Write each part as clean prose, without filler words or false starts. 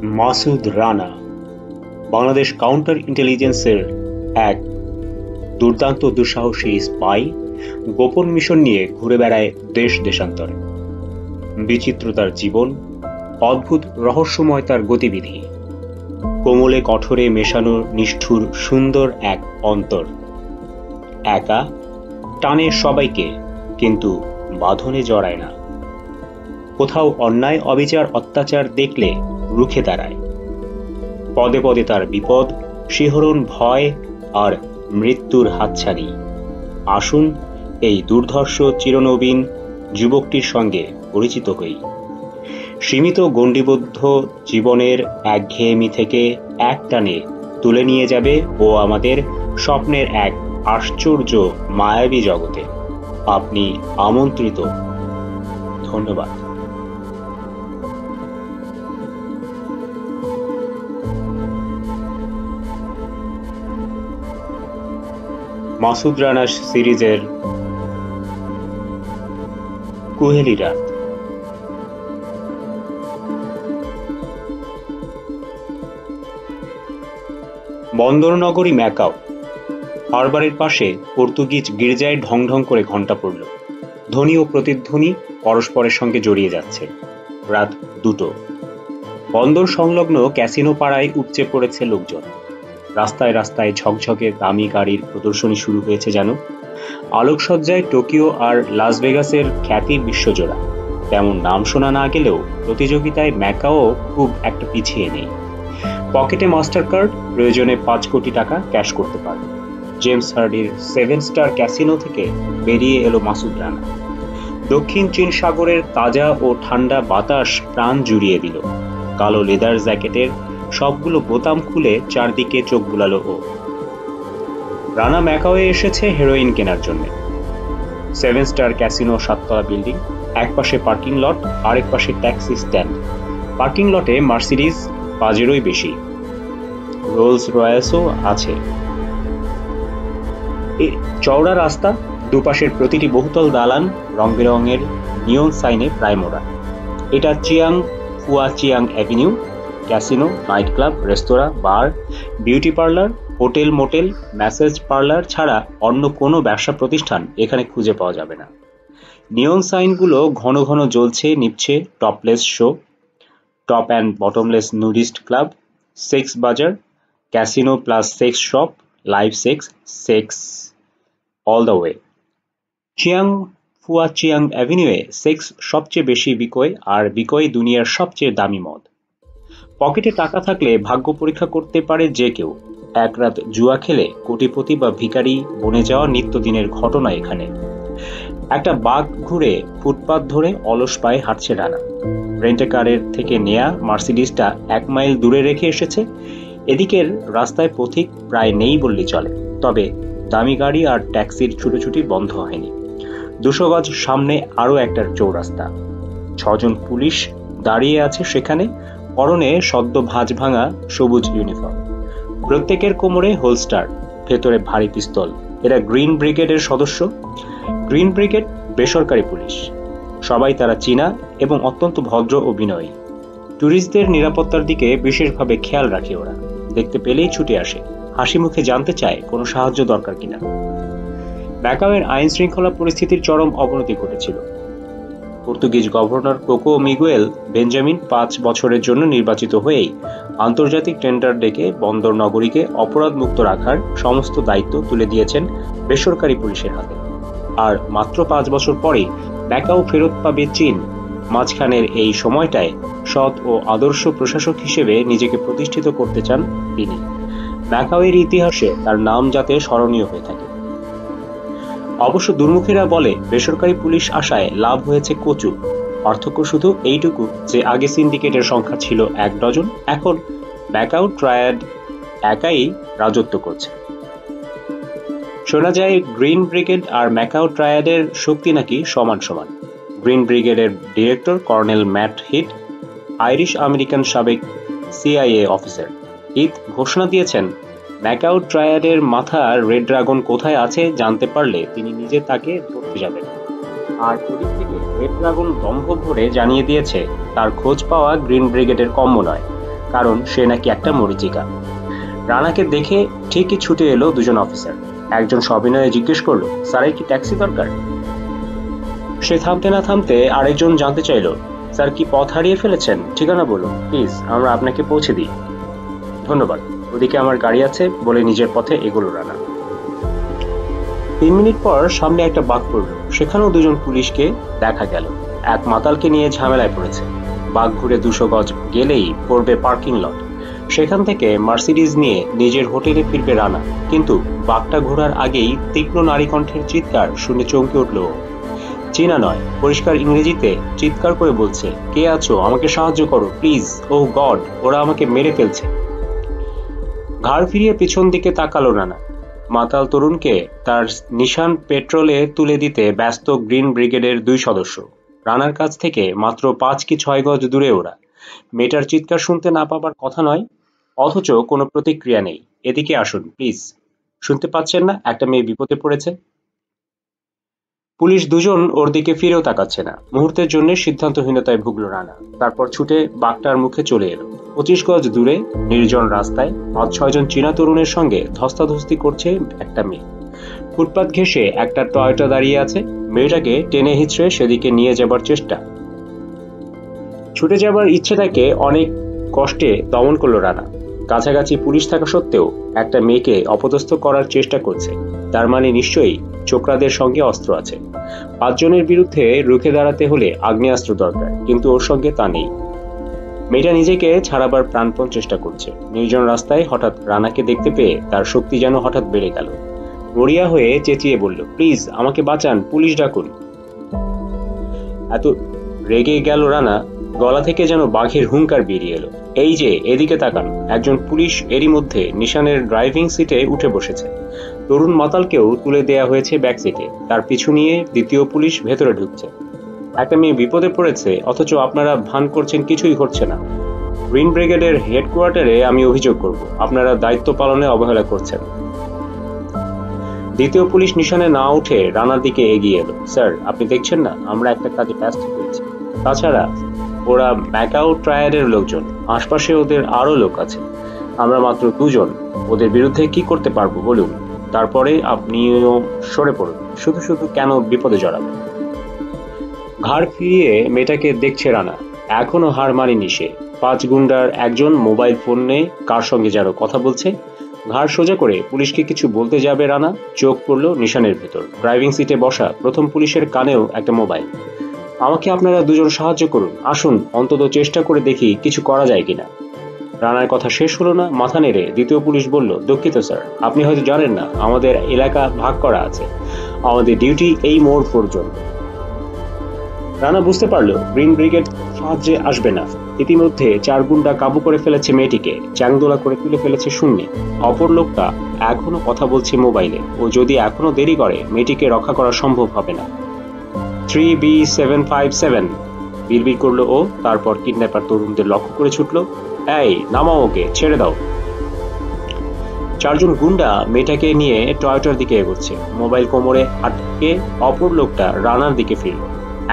Masud Rana Bangladesh counter ইন্টেলিজেন্সের এক দুর্দান্ত দুঃসাহসী স্পাই গোপন মিশন নিয়ে ঘুরে বেড়ায় দেশ দেশান্তরে। বিচিত্রতার জীবন, অদ্ভুত রহস্যময় তার গতিবিধি, কোমলে কঠোরে মেশানো নিষ্ঠুর সুন্দর এক অন্তর। একা টানে সবাইকে, কিন্তু বাঁধনে জড়ায় না। কোথাও অন্যায় অবিচার অত্যাচার দেখলে রুখে দাঁড়ায়। পদে পদে তার বিপদ, শিহরণ, ভয় আর মৃত্যুর হাতছানি। আসুন এই দুর্ধর্ষ চিরনবীন যুবকটির সঙ্গে পরিচিত হই। সীমিত গণ্ডিবদ্ধ জীবনের একঘেয়েমি থেকে এক টানে তুলে নিয়ে যাবে ও আমাদের স্বপ্নের এক আশ্চর্য মায়াবী জগতে। আপনি আমন্ত্রিত। ধন্যবাদ। মাসুদ রানা সিরিজের কুহেলি রাত। বন্দরনগরী ম্যাকাও হারবারের পাশে পর্তুগিজ গির্জায় ঢং ঢং করে ঘণ্টা পড়ল। ধ্বনি ও প্রতিধ্বনি পরস্পরের সঙ্গে জড়িয়ে যাচ্ছে। রাত 2টো। বন্দর সংলগ্ন ক্যাসিনো পাড়ায় উপচে পড়েছে লোকজন। রাস্তায় রাস্তায় ঝকঝকে দামি গাড়ির প্রদর্শনী শুরু হয়েছে যেন। আলোকসজ্জায় টোকিও আর লাস ভেগাসের খ্যাতি বিশ্বজোড়া। তেমন নাম শোনা না গেলেও প্রতিযোগিতায় ম্যাকাও খুব একটা পিছিয়ে নেই। পকেটে মাস্টার কার্ড, প্রয়োজনে 5 কোটি টাকা ক্যাশ করতে পারবে। জেমস হার্ডির 7 স্টার ক্যাসিনো থেকে বেরিয়ে এলো মাসুদ রানা। দক্ষিণ চীন সাগরের তাজা ও ঠান্ডা বাতাস প্রাণ জুড়িয়ে দিল। কালো লেদার জ্যাকেটের সবগুলো বোতাম খুলে চারদিকে চোখ বুলালো ও। রানা ম্যাকাওয়ে এসেছে হেরোইন কেনার জন্য। 7 স্টার ক্যাসিনো 7 তলা বিল্ডিং, এক পাশে পার্কিং লট, আরেক পাশে ট্যাক্সি স্ট্যান্ড। পার্কিং লটে মার্সিডিজ 5-এরই বেশি, রোলস রয়েসও আছে। চওড়া রাস্তা, দুপাশের প্রতিটি বহুতল দালান রং বেরঙের নিয়ন সাইনে প্রায় মোড়া। এটা Chiang Phua Chiang avenue. Casino, night club, রেস্তোরাঁ, bar, beauty parlour, hotel, motel, massage parlour ছাড়া অন্য কোনো ব্যবসা প্রতিষ্ঠান এখানে খুঁজে পাওয়া যাবে না। নিয়ন সাইনগুলো ঘন ঘন জ্বলছে নিভছে। Topless show, top and bottomless nudist club, sex বাজার, casino plus sex shop, live sex, sex all the way. Chiang Phua Chiang অ্যাভিনিউয়ে সেক্স সবচেয়ে বেশি বিকোয়, আর বিকোয় দুনিয়ার সবচেয়ে দামি মদ। পকেটে টাকা থাকলে ভাগ্য পরীক্ষা করতে পারে যে কেউ। এক রাত জুয়া খেলে কোটিপতি বা ভিখারি বনে যাওয়া নিত্যদিনের ঘটনা এখানে। একটা বাঘ ঘুরে ফুটপাত ধরে অলস পায়ে হাঁটছে রানা। রেন্টে কারের থেকে নেয়া মার্সিডিজটা 1 মাইল দূরে রেখে এসেছে। এদিকের রাস্তায় পথিক প্রায় নেই বললেই চলে। তবে দামি গাড়ি আর ট্যাক্সির ছুটোছুটি বন্ধ হয়নি। 200 গজ সামনে আরো একটা চৌরাস্তা। 6 জন পুলিশ দাঁড়িয়ে আছে সেখানে, পরনে সদ্য ভাঁজ ভাঙা সবুজ ইউনিফর্ম। প্রত্যেকের কোমরে হোলস্টার, ভেতরে ভারী পিস্তল। এরা গ্রিন ব্রিগেডের সদস্য। গ্রিন ব্রিগেড বেসরকারি পুলিশ। সবাই তারা চীনা এবং অত্যন্ত ভদ্র ও বিনয়ী। ট্যুরিস্টদের নিরাপত্তার দিকে বিশেষভাবে খেয়াল রাখে ওরা। দেখতে পেলেই ছুটে আসে, হাসি মুখে জানতে চায় কোনো সাহায্য দরকার কিনা। ম্যাকাওয়ের আইন শৃঙ্খলা পরিস্থিতির চরম অবনতি ঘটেছিল। Portuguese governor cocoa Miguel Benjamin 5 বছরের জন্য নির্বাচিত হয়েই আন্তর্জাতিক টেন্ডার ডেকে বন্দর নগরীকে অপরাধ মুক্ত রাখার সমস্ত দায়িত্ব তুলে দিয়েছেন বেসরকারি পুলিশের হাতে। আর মাত্র 5 বছর পরেই ম্যাকাও ফেরত পাবে চীন। মাঝখানের এই সময়টায় সৎ ও আদর্শ প্রশাসক হিসেবে নিজেকে প্রতিষ্ঠিত করতে চান তিনি। ম্যাকাওয়ের ইতিহাসে তার নাম যাতে স্মরণীয় হয়ে থাকে। অবশ্য দুর্মুখীরা বলে বেসরকারি পুলিশ আসায় লাভ হয়েছে কচু। পার্থক্য শুধু এইটুকু যে আগে সিন্ডিকেটের সংখ্যা ছিল 1 ডজন, এখন ম্যাকাও ট্রায়াড একাই রাজত্ব করছে। শোনা যায় গ্রিন ব্রিগেড আর ম্যাকাও ট্রায়াডের শক্তি নাকি সমান সমান। গ্রিন ব্রিগেডের director colonel Matt Hit Irish American সাবেক সিআইএ অফিসার। হিট ঘোষণা দিয়েছেন ম্যাকাও ট্রায়াডের মাথা রেড ড্রাগন কোথায় আছে জানতে পারলে তিনি নিজে তাকে ধরতে যাবেন। আর ওদিক থেকে রেড ড্রাগন দম্ভ ভরে জানিয়ে দিয়েছে তার খোঁজ পাওয়া গ্রিন ব্রিগেডের কম্য নয়, কারণ সে নাকি একটা মরীচিকা। রানাকে দেখে ঠিকই ছুটে এলো দুজন অফিসার। একজন সবিনয়ে জিজ্ঞেস করলো, স্যারের কি ট্যাক্সি দরকার? সে থামতে না থামতে আরেকজন জানতে চাইল, স্যার কি পথ হারিয়ে ফেলেছেন? ঠিকানা বলুন প্লিজ, আমরা আপনাকে পৌঁছে দিই। ধন্যবাদ, ওদিকে আমার গাড়ি আছে বলে নিজের পথে এগোলো রানা। 3 মিনিট পর সামনে একটা বাঁক পড়ল। সেখানেও দুজন পুলিশকে দেখা গেল। এক মাতালকে নিয়ে ঝামেলায় পড়েছে। বাঁক ঘুরে 200 গজ গেলেই পড়বে পার্কিং লট। সেখান থেকে মার্সিডিজ নিয়ে নিজের হোটেলে ফিরবে রানা। কিন্তু বাঁকটা ঘোরার আগেই তীক্ষ্ণ নারী কণ্ঠের চিৎকার শুনে চমকে উঠল। চেনা নয়, পরিষ্কার ইংরেজিতে চিৎকার করে বলছে, কে আছো? আমাকে সাহায্য করো প্লিজ, ও গড, ওরা আমাকে মেরে ফেলছে। ঘাড় ফিরিয়ে পিছন দিকে তাকালো রানা। মাতাল তরুণকে তার নিশান পেট্রোলে তুলে দিতে ব্যস্ত গ্রিন ব্রিগেডের 2 সদস্য। রানার কাছ থেকে মাত্র 5 কি 6 গজ দূরে ওরা। মেয়েটার চিৎকার শুনতে না পাবার কথা নয়, অথচ কোনো প্রতিক্রিয়া নেই। এদিকে আসুন প্লিজ, শুনতে পাচ্ছেন না একটা মেয়ে বিপদে পড়েছে? পুলিশ দুজন ওর দিকে ফিরেও তাকাচ্ছে না। মুহূর্তের জন্য সিদ্ধান্তহীনতায় ভুগল রানা। তারপর ছুটে বাঘটার মুখে চলে এলো। 25 গজ দূরে নির্জন রাস্তায় 5-6 জন চীনা তরুণের সঙ্গে ধস্তাধস্তি করছে একটা মেয়ে। ফুটপাত ঘেঁষে একটা টয়োটা দাঁড়িয়ে আছে। মেয়েটাকে টেনে হিঁচড়ে সেদিকে নিয়ে যাবার চেষ্টা। ছুটে যাবার ইচ্ছেটাকে অনেক কষ্টে দমন করলো রানা। কাছাকাছি পুলিশ থাকা সত্ত্বেও একটা মেয়েকে অপদস্থ করার চেষ্টা করছে, তার মানে নিশ্চয়ই ছোকরাদের সঙ্গে অস্ত্র আছে। 5 জনের বিরুদ্ধে রুখে দাঁড়াতে হলে আগ্নেয়াস্ত্র দরকার, কিন্তু ওর সঙ্গে তা নেই। মেয়েটা নিজেকে ছাড়াবার প্রাণপণ চেষ্টা করছে। নির্জন রাস্তায় হঠাৎ রানাকে দেখতে পেয়ে তার শক্তি যেন হঠাৎ বেড়ে গেল। মরিয়া হয়ে চেঁচিয়ে বলল, প্লিজ আমাকে বাঁচান, পুলিশ ডাকুন। এত রেগে গেল রানা, গলা থেকে যেন বাঘের হুঙ্কার বেরিয়ে এলো। এই যে, এদিকে তাকান। একজন পুলিশ এরই মধ্যে নিশানের ড্রাইভিং সিটে উঠে বসেছে। তরুণ মাতালকেও তুলে দেয়া হয়েছে ব্যাক সিটে। তার পিছু নিয়ে দ্বিতীয় পুলিশ ভেতরে ঢুকছে। একটা মেয়ে বিপদে পড়েছে, অথচ আপনারা ভান করছেন কিছুই ঘটছে না। গ্রিন ব্রিগেডের হেডকোয়ার্টারে আমি অভিযোগ করব, আপনারা দায়িত্ব পালনে অবহেলা করছেন। দ্বিতীয় পুলিশ নিশানে না উঠে রানার দিকে এগিয়ে এলো। স্যার, আপনি দেখছেন না আমরা একটা কাজে ব্যস্ত হয়েছি। তাছাড়া ওরা ম্যাকাও ট্রায়াডের লোকজন, আশপাশে ওদের আরো লোক আছে। আমরা মাত্র 2 জন, ওদের বিরুদ্ধে কি করতে পারবো বলুন? তারপরে আপনিও সরে পড়ুন। শুধু শুধু কেন বিপদে জড়াবেন? ঘাড় ফিরিয়ে মেয়েটাকে দেখছে রানা। এখনো হার মানেনি সে। 5 গুন্ডার একজন মোবাইল ফোনে কার সঙ্গে যেন কথা বলছে। ঘাড় সোজা করে পুলিশকে কিছু বলতে যাবে রানা, চোখ পড়ল নিশানের ভেতর। ড্রাইভিং সিটে বসা প্রথম পুলিশের কানেও একটা মোবাইল। আমাকে আপনারা 2 জন সাহায্য করুন, আসুন অন্তত চেষ্টা করে দেখি কিছু করা যায় কিনা। রানার কথা শেষ হলো না, মাথা নেড়ে দ্বিতীয় পুলিশ বলল, দুঃখিত স্যার, আপনি হয়তো জানেন না আমাদের এলাকা ভাগ করা আছে। আমাদের ডিউটি এই মোড় পর্যন্ত। রানা বুঝতে পারল গ্রিন ব্রিগেড সাহায্যে আসবে না। ইতিমধ্যে 4 গুন্ডা কাবু করে ফেলেছে মেয়েটিকে, চ্যাংদোলা করে তুলে ফেলেছে শূন্যে। অপর লোকটা এখনো কথা বলছে মোবাইলে। ও যদি এখনো দেরি করে মেয়েটিকে রক্ষা করা সম্ভব হবে না। 3B757 বিড়বিড় করলো ও। তারপর কিডন্যাপার তরুণদের লক্ষ্য করে ছুটল, এই নামাও ওকে, ছেড়ে দাও। 4 জন গুন্ডা মেয়েটাকে নিয়ে টয়োটার দিকে এগোচ্ছে। মোবাইল কোমরে আটকে অপর লোকটা রানার দিকে ফিরল।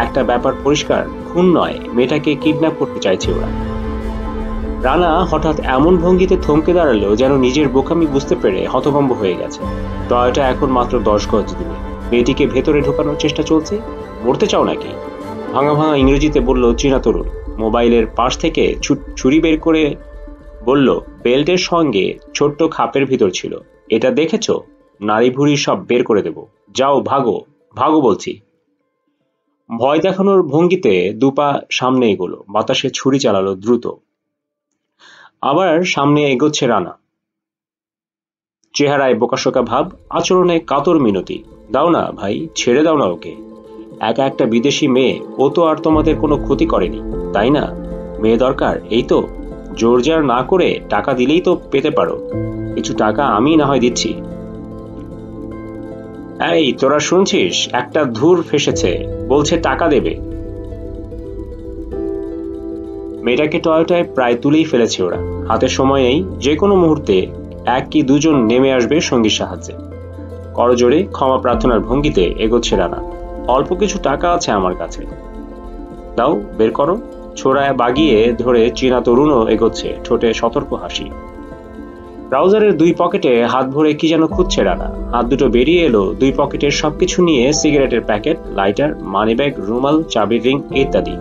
একটা ব্যাপার পরিষ্কার, খুন নয়, মেয়েটাকে কিডন্যাপ করতে চাইছে ওরা। রানা হঠাৎ এমন ভঙ্গিতে থমকে দাঁড়ালো যেন নিজের বোকামি বুঝতে পেরে হতভম্ব হয়ে গেছে। টয়োটা এখন মাত্র 10 গজ দূরে। মেয়েটিকে ভেতরে ঢোকানোর চেষ্টা চলছে। মরতে চাও নাকি? ভাঙা ভাঙা ইংরেজিতে বলল চীনা তরুণ। মোবাইলের পাশ থেকে ছুরি বের করে বলল, বেল্টের সঙ্গে ছোট্ট খাপের ভিতর ছিল। এটা দেখেছ? নারী ভুড়ি সব বের করে দেব। যাও, ভাগো, ভাগো বলছি। ভয় দেখানোর ভঙ্গিতে 2 পা সামনে এগোলো। বাতাসে ছুরি চালালো দ্রুত। আবার সামনে এগোচ্ছে রানা। চেহারায় বোকাশোকা ভাব, আচরণে কাতর মিনতি। দাও না ভাই, ছেড়ে দাও না ওকে। একা একটা বিদেশি মেয়ে, ও তো আর তোমাদের কোনো ক্ষতি করেনি, তাই না? মেয়ে দরকার, এই তো। জোর জার না করে টাকা দিলেই তো পেতে পারো। কিছু টাকা আমি না হয় দিচ্ছি। এই তোরা শুনছিস? একটা ধুর ফেসেছে, বলছে টাকা দেবে। মেয়েটাকে টয়োটায় প্রায় তুলেই ফেলেছে ওরা। হাতে সময় নেই, যে কোনো মুহূর্তে 1 কি 2 জন নেমে আসবে সঙ্গীর সাহায্যে। করজোড়ে ক্ষমা প্রার্থনার ভঙ্গিতে এগোচ্ছে রানা। অল্প কিছু টাকা আছে আমার কাছে, দাও, বের করো। ছোড়ায় বাগিয়ে ধরে চীনা তরুণও এগোচ্ছে, ঠোঁটে সতর্ক হাসি। ট্রাউজারের দুই পকেটে হাত ভরে কি যেন খুঁজছে রানা। হাত দুটো বেরিয়ে এলো, দুই পকেটের সবকিছু নিয়ে সিগারেটের প্যাকেট, লাইটার, মানিব্যাগ, রুমাল, চাবির রিং ইত্যাদি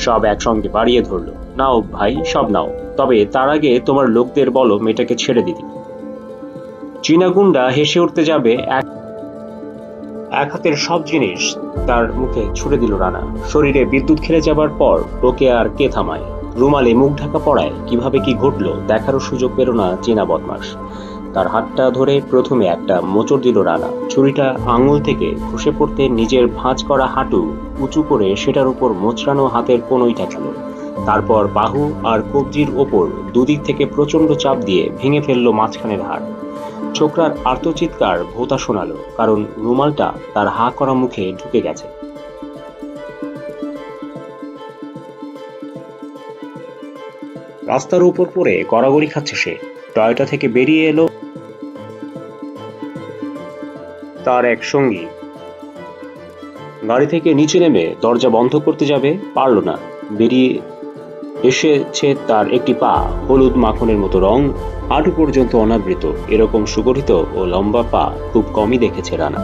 সব একসঙ্গে বাড়িয়ে ধরলো। নাও ভাই, সব নাও, তবে তার আগে তোমার লোকদের বলো মেয়েটাকে ছেড়ে দিতে। চীনা গুন্ডা হেসে উঠতে যাবে, এক হাতের সব জিনিস তার মুখে ছুড়ে দিল রানা। শরীরে বিদ্যুৎ খেলে যাবার পর ওকে আর কে থামায়? রুমালে মুখ ঢাকা পড়ায় কিভাবে কি ঘটলো দেখারও সুযোগ পেল না চীনা বদমাস। তার হাতটা ধরে প্রথমে একটা মোচড় দিল রানা। ছুরিটা আঙুল থেকে খসে পড়তে নিজের ভাঁজ করা হাঁটু উঁচু করে সেটার উপর মোচড়ানো হাতের কোনোই ঠেকাল। তারপর বাহু আর কবজির ওপর দুদিক থেকে প্রচন্ড চাপ দিয়ে ভেঙে ফেললো মাঝখানের হাড়। ছোকরার আর্তচিৎকার ভোঁতা শোনালো, কারণ রুমালটা তার হা করা মুখে ঢুকে গেছে। রাস্তার উপর পড়ে গড়াগড়ি খাচ্ছে সে। টয়োটা থেকে বেরিয়ে এলো তার এক সঙ্গী। গাড়ি থেকে নিচে নেমে দরজা বন্ধ করতে যাবে, পারল না। বেরিয়ে এসেছে তার একটি পা, হলুদ মাখনের মতো রং, হাঁটু পর্যন্ত অনাবৃত। এরকম সুগঠিত ও লম্বা পা খুব কমই দেখেছে রানা।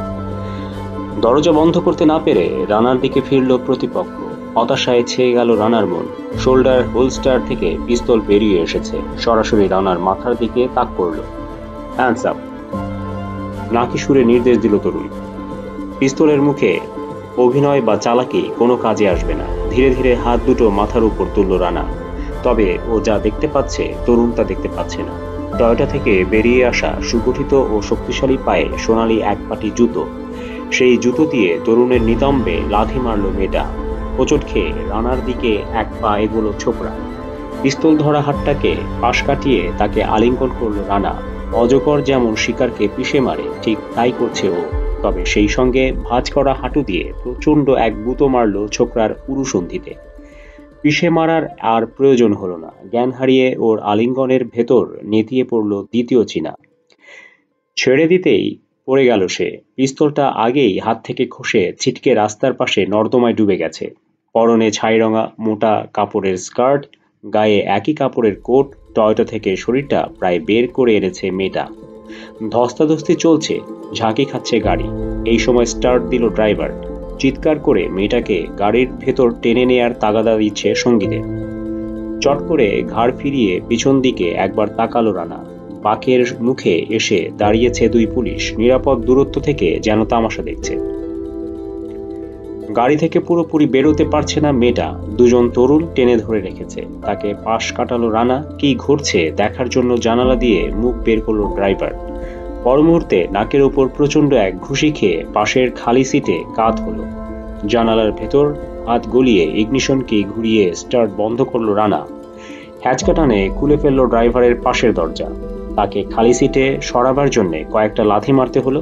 দরজা বন্ধ করতে না পেরে রানার দিকে ফিরল প্রতিপক্ষ। হতাশায় ছেয়ে গেল রানার মন। শোল্ডার হোলস্টার থেকে পিস্তল বেরিয়ে এসেছে, সরাসরি রানার মাথার দিকে তাক করল। হ্যান্ডস আপ, নাকি সুরে নির্দেশ দিল তরুণ। পিস্তলের মুখে অভিনয় বা চালাকি কোনো কাজে আসবে না। ধীরে ধীরে হাত দুটো মাথার উপর তুলল রানা। তবে ও যা দেখতে পাচ্ছে তরুণ তা দেখতে পাচ্ছে না। টয়োটা থেকে বেরিয়ে আসা সুগঠিত ও শক্তিশালী পায়ে সোনালি এক পাটি জুতো। সেই জুতো দিয়ে তরুণের নিতম্বে লাথি মারল মেয়েটা। হোঁচট খেয়ে রানার দিকে এক পা এগোলো ছোকরা। পিস্তল ধরা হাতটাকে পাশ কাটিয়ে তাকে আলিঙ্গন করল রানা। অজগর যেমন শিকারকে পিষে মারে ঠিক তাই করছে ও। তবে সেই সঙ্গে ভাঁজ করা হাঁটু দিয়ে প্রচন্ড এক গুঁতো মারল ছোকরার উরুসন্ধিতে। পিষে মারার আর প্রয়োজন হলো না। জ্ঞান হারিয়ে ওর আলিঙ্গনের ভেতর নেতিয়ে পড়ল দ্বিতীয় চীনা। ছেড়ে দিতেই পড়ে গেল সে। পিস্তলটা আগেই হাত থেকে খসে ছিটকে রাস্তার পাশে নর্দমায় ডুবে গেছে। পরনে ছাইরঙা মোটা কাপড়ের স্কার্ট, গায়ে একই কাপড়ের কোট। টয়োটা থেকে শরীরটা প্রায় বের করে এনেছে মেয়েটা। ধস্তাধস্তি চলছে, ঝাঁকি খাচ্ছে গাড়ি। এই সময় স্টার্ট দিল ড্রাইভার। চিৎকার করে মেয়েটাকে গাড়ির ভেতর টেনে নেয়ার তাগাদা দিচ্ছে সঙ্গীদের। চট করে ঘাড় ফিরিয়ে পিছন দিকে একবার তাকালো রানা। বাঁকের মুখে এসে দাঁড়িয়েছে দুই পুলিশ, নিরাপদ দূরত্ব থেকে যেন তামাশা দেখছে। গাড়ি থেকে পুরোপুরি বেরোতে পারছে না মেয়েটা। দুজন তরুণ টেনে ধরে রেখেছে। তাকে পাশ কাটালো রানা। কি ঘটছে দেখার জন্য জানালা দিয়ে মুখ বের করলো ড্রাইভার। পর মুহূর্তে নাকের উপর প্রচন্ড এক ঘুষি খেয়ে পাশের খালি সিটে কাত হলো। জানালার ভেতর হাত গলিয়ে ইগনিশন কি ঘুরিয়ে স্টার্ট বন্ধ করলো রানা। হ্যাচকা টানে খুলে ফেললো ড্রাইভারের পাশের দরজা। তাকে খালি সিটে সরাবার জন্য কয়েকটা লাথি মারতে হলো।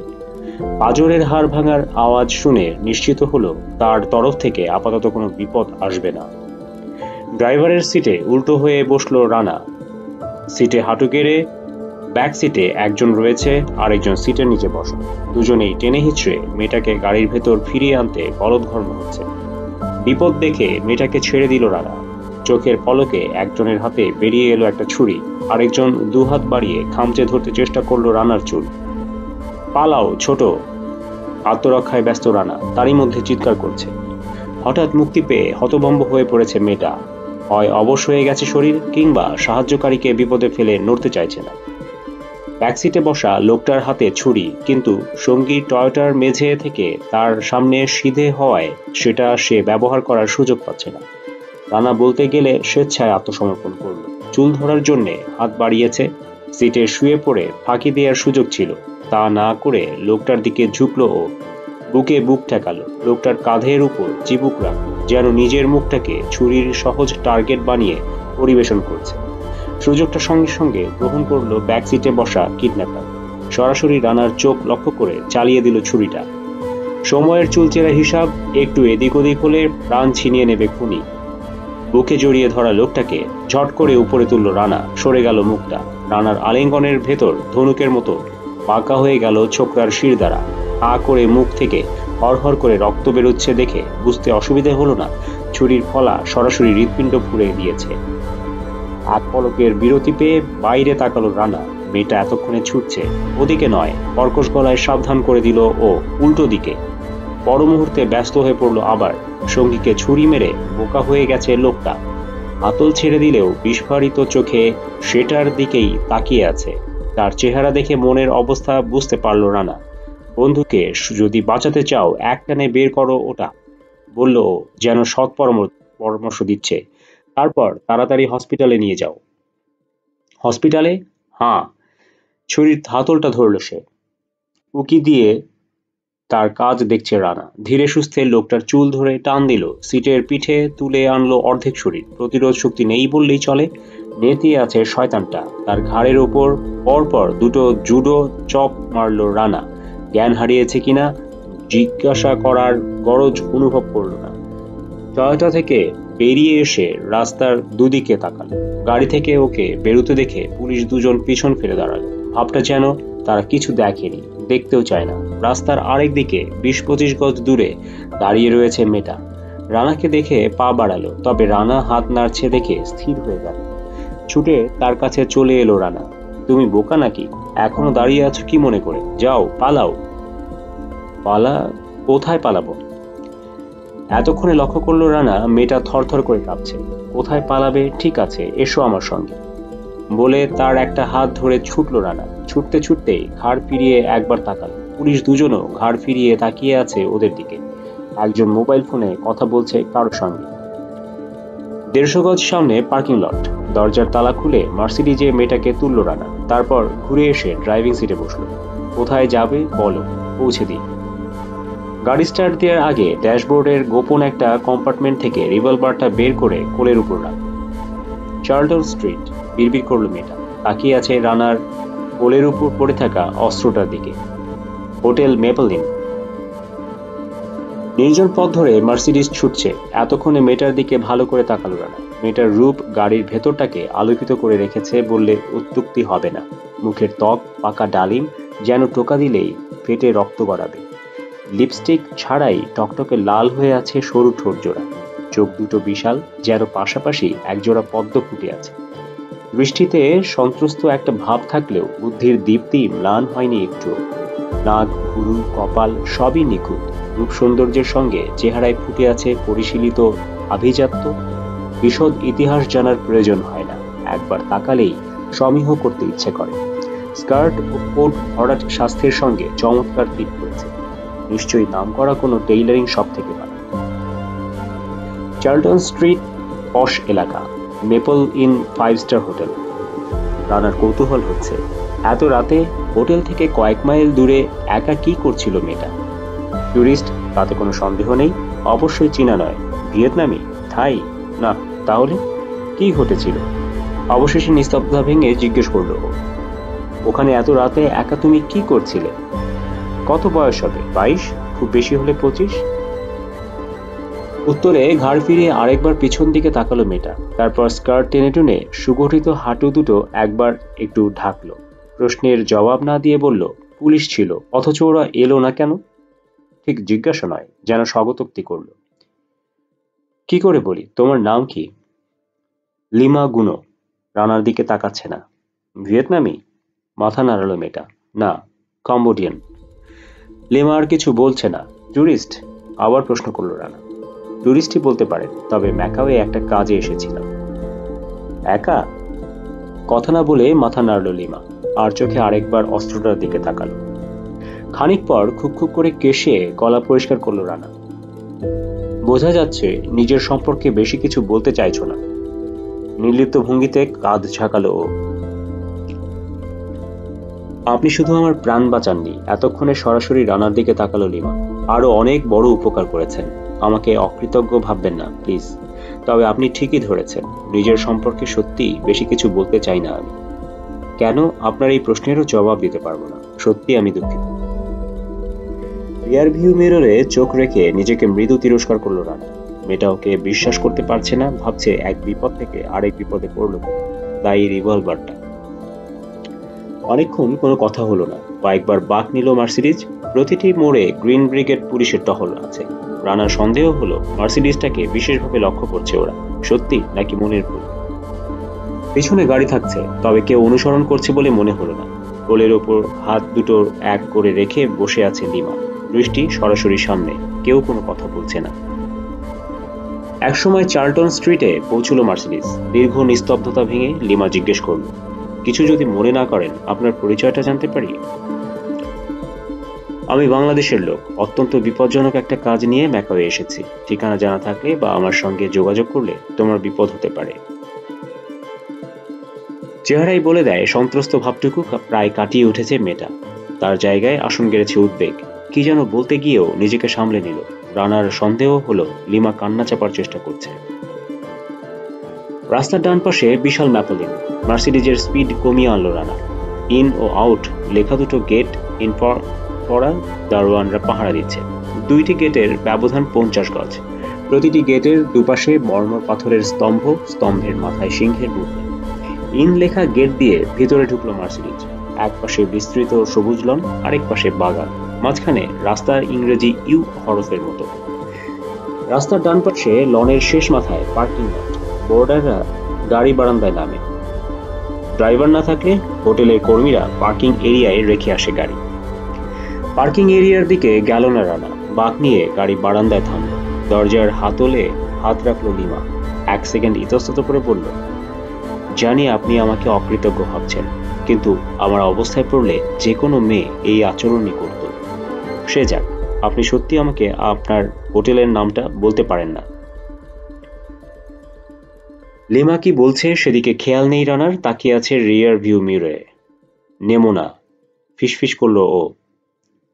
পাঁজরের হাড় ভাঙার আওয়াজ শুনে নিশ্চিত হলো তার তরফ থেকে আপাতত কোনো বিপদ আসবে না। ড্রাইভারের সিটে উল্টো হয়ে বসলো রানা। সিটে হাঁটু গেড়ে ব্যাক সিটে একজন রয়েছে, আরেকজন সিটের নিচে বসা। দুজনেই টেনে হিচড়ে মেয়েটাকে গাড়ির ভেতর ফিরিয়ে আনতে বলদঘর্ম হচ্ছে। বিপদ দেখে মেয়েটাকে ছেড়ে দিল রানা। চোখের পলকে একজনের হাতে বেরিয়ে এলো একটা ছুরি। আরেকজন দুহাত বাড়িয়ে খামচে ধরতে চেষ্টা করলো রানার চুল। পালাও ছোট, আত্মরক্ষায় ব্যস্ত রানা। তারই মধ্যে চিৎকার করছে। হঠাৎ মুক্তি পেয়ে হতভম্ব হয়ে পড়েছে মেয়েটা। হয় অবশ হয়ে গেছে শরীর, কিংবা সাহায্যকারীকে বিপদে ফেলে নড়তে চাইছে না। ব্যাকসিটে বসা লোকটার হাতে ছুরি, কিন্তু সঙ্গী টয়োটার মেঝে থেকে তার সামনে সিধে হওয়ায় সেটা সে ব্যবহার করার সুযোগ পাচ্ছে না। রানা বলতে গেলে স্বেচ্ছায় আত্মসমর্পণ করল। চুল ধরার জন্যে হাত বাড়িয়েছে। সিটে শুয়ে পড়ে ফাঁকি দেওয়ার সুযোগ ছিল, তা না করে লোকটার দিকে ঝুঁকলো ও। বুকে বুক ঠেকালো। লোকটার কাঁধের উপর চিবুক রাখলো, যেন নিজের মুখটাকে ছুরির সহজ টার্গেট বানিয়ে পরিবেশন করছে। সুযোগটা সঙ্গে সঙ্গে গ্রহণ করলো ব্যাক সিটে বসা কিডন্যাপার। সরাসরি রানার চোখ লক্ষ্য করে চালিয়ে দিল ছুরিটা। সময়ের চুলচেরা হিসাব, একটু এদিক ওদিক হলে প্রাণ ছিনিয়ে নেবে খুনি। বুকে জড়িয়ে ধরা লোকটাকে ঝট করে উপরে তুলল রানা। সরে গেল মুখটা। রানার আলিঙ্গনের ভেতর ধনুকের মতো বাঁকা হয়ে গেল ছোকরার শিরদাঁড়া। করে মুখ থেকে হরহর করে রক্ত বেরোচ্ছে দেখে বুঝতে অসুবিধে হলো না ছুরির ফলা সরাসরি হৃৎপিণ্ড পুড়ে দিয়েছে। এক পলকের বিরতি পেয়ে বাইরে তাকালো রানা। মেয়েটা এতক্ষণে ছুটছে, ওদিকে নয়। কর্কশ গলায় সাবধান করে দিল ও উল্টো দিকে। পর মুহূর্তে ব্যস্ত হয়ে পড়ল আবার। সঙ্গীকে ছুরি মেরে বোকা হয়ে গেছে লোকটা। হাতল ছেড়ে দিলেও বিস্ফারিত চোখে সেটার দিকেই তাকিয়ে আছে। তার চেহারা দেখে মনের অবস্থা বুঝতে পারল রানা। বন্ধুকে যদি বাঁচাতে চাও একটানে বের করো ওটা, বলল ও, যেন সৎ পরামর্শ দিচ্ছে। তারপর তাড়াতাড়ি হসপিটালে নিয়ে যাও। হসপিটালে? হ্যাঁ। ছুরির হাতলটা ধরল সে। উকি দিয়ে তার কাজ দেখছে রানা। ধীরে সুস্থে লোকটার চুল ধরে টান দিল, সিটের পিঠে তুলে আনলো অর্ধেক শরীর। প্রতিরোধ শক্তি নেই বললেই চলে। নেতিয়ে আছে শয়তানটা। তার ঘাড়ের ওপর পরপর দুটো জুডো চপ মারল রানা। জ্ঞান হারিয়েছে কিনা জিজ্ঞাসা করার গরজ অনুভব করল না। টয়োটা থেকে বেরিয়ে এসে রাস্তার দুদিকে তাকালো। গাড়ি থেকে ওকে বেরোতে দেখে পুলিশ দুজন পিছন ফিরে দাঁড়ালো। ভাবটা যেন তারা কিছু দেখেনি, দেখতেও চায় না। রাস্তার আরেক দিকে 20-25 গজ দূরে দাঁড়িয়ে রয়েছে মেয়েটা। রানাকে দেখে পা বাড়ালো, তবে রানা হাত নাড়ছে দেখে স্থির হয়ে গেল। ছুটে তার কাছে চলে এলো রানা। তুমি বোকা নাকি? এখনো দাঁড়িয়ে আছো কি মনে করে? যাও, পালাও। কোথায় পালাবো? এতক্ষণে লক্ষ্য করলো রানা মেয়েটা থরথর করে কাঁপছে। কোথায় পালাবে? ঠিক আছে, এসো আমার সঙ্গে, বলে তার একটা হাত ধরে ছুটলো রানা। ছুটতে ছুটতে ঘাড় ফিরিয়ে একবার তাকালো। পুলিশ দুজনও ঘাড় ফিরিয়ে তাকিয়ে আছে ওদের দিকে। একজন মোবাইল ফোনে কথা বলছে কারোর সঙ্গে। 150 গজ সামনে পার্কিং লট। দরজার তালা খুলে মার্সিডিজে মেয়েটাকে তুললো রানা। তারপর ঘুরে এসে ড্রাইভিং সিটে বসলো। কোথায় যাবে বলো, পৌঁছে দিই। গাড়ি স্টার্ট দেওয়ার আগে ড্যাশবোর্ডের গোপন একটা কম্পার্টমেন্ট থেকে রিভলভারটা বের করে কোলের উপর রাখল। চার্লটন স্ট্রিট, বিড়বিড় করলো মেয়েটা। তাকিয়ে আছে রানার কোলের উপর পড়ে থাকা অস্ত্রটার দিকে। Hotel maple in. নির্জন পথ ধরে মার্সিডিজ ছুটছে। এতক্ষণে মেয়েটার দিকে ভালো করে তাকালো রানা। মেয়েটার রূপ গাড়ির ভেতরটাকে আলোকিত করে রেখেছে বললে অত্যুক্তি হবে না। মুখের ত্বক পাকা ডালিম, যেন টোকা দিলেই ফেটে রক্ত গড়াবে। লিপস্টিক ছাড়াই টকটকে লাল হয়ে আছে সরু ঠোঁট জোড়া। চোখ দুটো বিশাল, যেন পাশাপাশি একজোড়া পদ্ম ফুটে আছে। দৃষ্টিতে সন্ত্রস্ত একটা ভাব থাকলেও বুদ্ধির দীপ্তি ম্লান হয়নি একটু। নাক, ভুরু, কপাল সবই নিখুঁত। রূপ সৌন্দর্যের সঙ্গে চেহারায় ফুটে আছে পরিশীলিত আভিজাত্য। বিশদ ইতিহাস জানার প্রয়োজন হয় না, একবার তাকালেই সমীহ করতে ইচ্ছে করে। স্কার্ট ও কোট ভরাট স্বাস্থ্যের সঙ্গে চমৎকার ফিট করেছে। নিশ্চয়ই নামকরা কোনো টেইলারিং শপ থেকে পাবে। চার্লটন স্ট্রিট পশ এলাকা, মেপল ইন 5 স্টার হোটেল। রানার কৌতূহল হচ্ছে, এত রাতে হোটেল থেকে কয়েক মাইল দূরে একা কি করছিল মেয়েটা? টুরিস্ট, তাতে কোনো সন্দেহ নেই। অবশ্যই চীনা নয়, ভিয়েতনামি, থাই না। তাহলে কি ঘটেছিল? অবশেষে নিস্তব্ধতা ভেঙে জিজ্ঞেস করলো, ওখানে এত রাতে একা তুমি কি করছিলে? কত বয়স হবে? 22, খুব বেশি হলে 25। উত্তরে ঘাড় ফিরিয়ে আরেকবার পিছন দিকে তাকালো মেয়েটা। তারপর স্কার্ট টেনে টুনে সুগঠিত হাঁটু দুটো একবার একটু ঢাকলো। প্রশ্নের জবাব না দিয়ে বলল, পুলিশ ছিল, অথচ ওরা এলো না কেন? ঠিক জিজ্ঞাসা নয়, যেন স্বগতোক্তি করল। কি করে বলি, তোমার নাম কি? লিমা গুনো। রানার দিকে তাকাচ্ছে না। ভিয়েতনামি? মাথা নাড়ালো মেয়েটা। না, কম্বোডিয়ান। লিমা আর কিছু বলছে না। টুরিস্ট? আবার প্রশ্ন করলো রানা। টুরিস্টই বলতে পারেন, তবে ম্যাকাওয়ে একটা কাজে এসেছিলাম। একা? কথা না বলে মাথা নাড়ল লিমা, আর চোখে আরেকবার অস্ত্রটার দিকে তাকালো। খানিক পর খুব খুব করে কেশে গলা পরিষ্কার করলো রানা। বোঝা যাচ্ছে নিজের সম্পর্কে বেশি কিছু বলতে চাইছো না। নির্লিপ্ত ভঙ্গিতে কাঁধ ঝাঁকালো ও। আপনি শুধু আমার প্রাণ বাঁচাননি। এতক্ষণে সরাসরি রানার দিকে তাকালো লিমা। আরো অনেক বড় উপকার করেছেন। আমাকে অকৃতজ্ঞ ভাববেন না প্লিজ। তবে আপনি ঠিকই ধরেছেন, নিজের সম্পর্কে সত্যি বেশি কিছু বলতে চাই না আমি। কেন? আপনার এই প্রশ্নেরও জবাব দিতে পারবো না। সত্যি আমি দুঃখিত। রিয়ার ভিউ মিররে চোখ রেখে নিজেকে মৃদু তিরস্কার করলো রানা। মেয়েটা ওকে বিশ্বাস করতে পারছে না, ভাবছে এক বিপদ থেকে আরেক বিপদে পড়লো। তাই রিভলভারটা। অনেকক্ষণ কোনো কথা হলো না। কয়েকবার বাঁক নিল মার্সিডিজ। প্রতিটি মোড়ে গ্রিন ব্রিগেড পুলিশের টহল আছে। রানার সন্দেহ হলো মার্সিডিজটাকে বিশেষভাবে লক্ষ্য করছে ওরা। সত্যি নাকি মনের ভুল? পিছনে গাড়ি থাকছে, তবে কেউ অনুসরণ করছে বলে মনে হলো না। কোলের ওপর হাত দুটো এক করে রেখে বসে আছে লিমা, দৃষ্টি সরাসরি সামনে। কেউ কোনো কথা বলছে না। একসময় চার্লটন স্ট্রিটে পৌঁছল মার্সিডিজ। দীর্ঘ নিস্তব্ধতা ভেঙে লিমা জিজ্ঞেস করল, কিছু যদি মনে না করেন আপনার পরিচয়টা জানতে পারি? আমি বাংলাদেশের লোক, অত্যন্ত বিপজ্জনক একটা কাজ নিয়ে ম্যাকাওয়ে এসেছি। ঠিকানা জানা থাকলে বা আমার সঙ্গে যোগাযোগ করলে তোমার বিপদ হতে পারে। চেহারাই বলে দেয় সন্ত্রস্ত ভাবটুকু প্রায় কাটিয়ে উঠেছে মেয়েটা। তার জায়গায় আসন গেড়েছে উদ্বেগ। কি যেন বলতে গিয়েও নিজেকে সামলে নিল। রানার সন্দেহ হলো লিমা কান্না চাপার চেষ্টা করছে। রাস্তার ডান পাশে বিশাল ম্যাপলিন। মার্সিডিজের স্পিড কমিয়ে আনলো রানা। ইন ও আউট লেখা দুটো গেট ইন পড়া দারোয়ানরা পাহারা দিচ্ছে। দুইটি গেটের ব্যবধান 50 গজ। প্রতিটি গেটের দুপাশে মর্মর পাথরের স্তম্ভ, স্তম্ভের মাথায় সিংহের মূর্তি। ইন লেখা গেট দিয়ে ভিতরে ঢুকলো মার্সিডিজ। এক পাশে বিস্তৃত সবুজ লন, আরেক পাশে বাগান, মাঝখানে রাস্তার ইংরেজি ইউ হরফের মতো। রাস্তার ডান পাশে লনের শেষ মাথায় পার্কিং লট। বোর্ডাররা গাড়ি বারান্দায় নামে। ড্রাইভার না থাকলে হোটেলের কর্মীরা পার্কিং এরিয়ায় রেখে আসে গাড়ি। পার্কিং এরিয়ার দিকে গেল না রানা। বাঁক নিয়ে গাড়ি বারান্দায় থামল। দরজার হাতলে হাত রাখলো লিমা। 1 সেকেন্ড ইতস্তত করে বলল, জানি আপনি আমাকে অকৃতজ্ঞ ভাবছেন, কিন্তু আমার অবস্থায় পড়লে যে কোনো মেয়ে এই আচরণই করত। সে যাক, আপনি সত্যি আমাকে আপনার হোটেলের নামটা বলতে পারেন না? লিমা কি বলছে সেদিকে খেয়াল নেই রানার। তাকিয়ে আছে রিয়ার ভিউ মিররে। নেমো না, ফিসফিস করলো ও।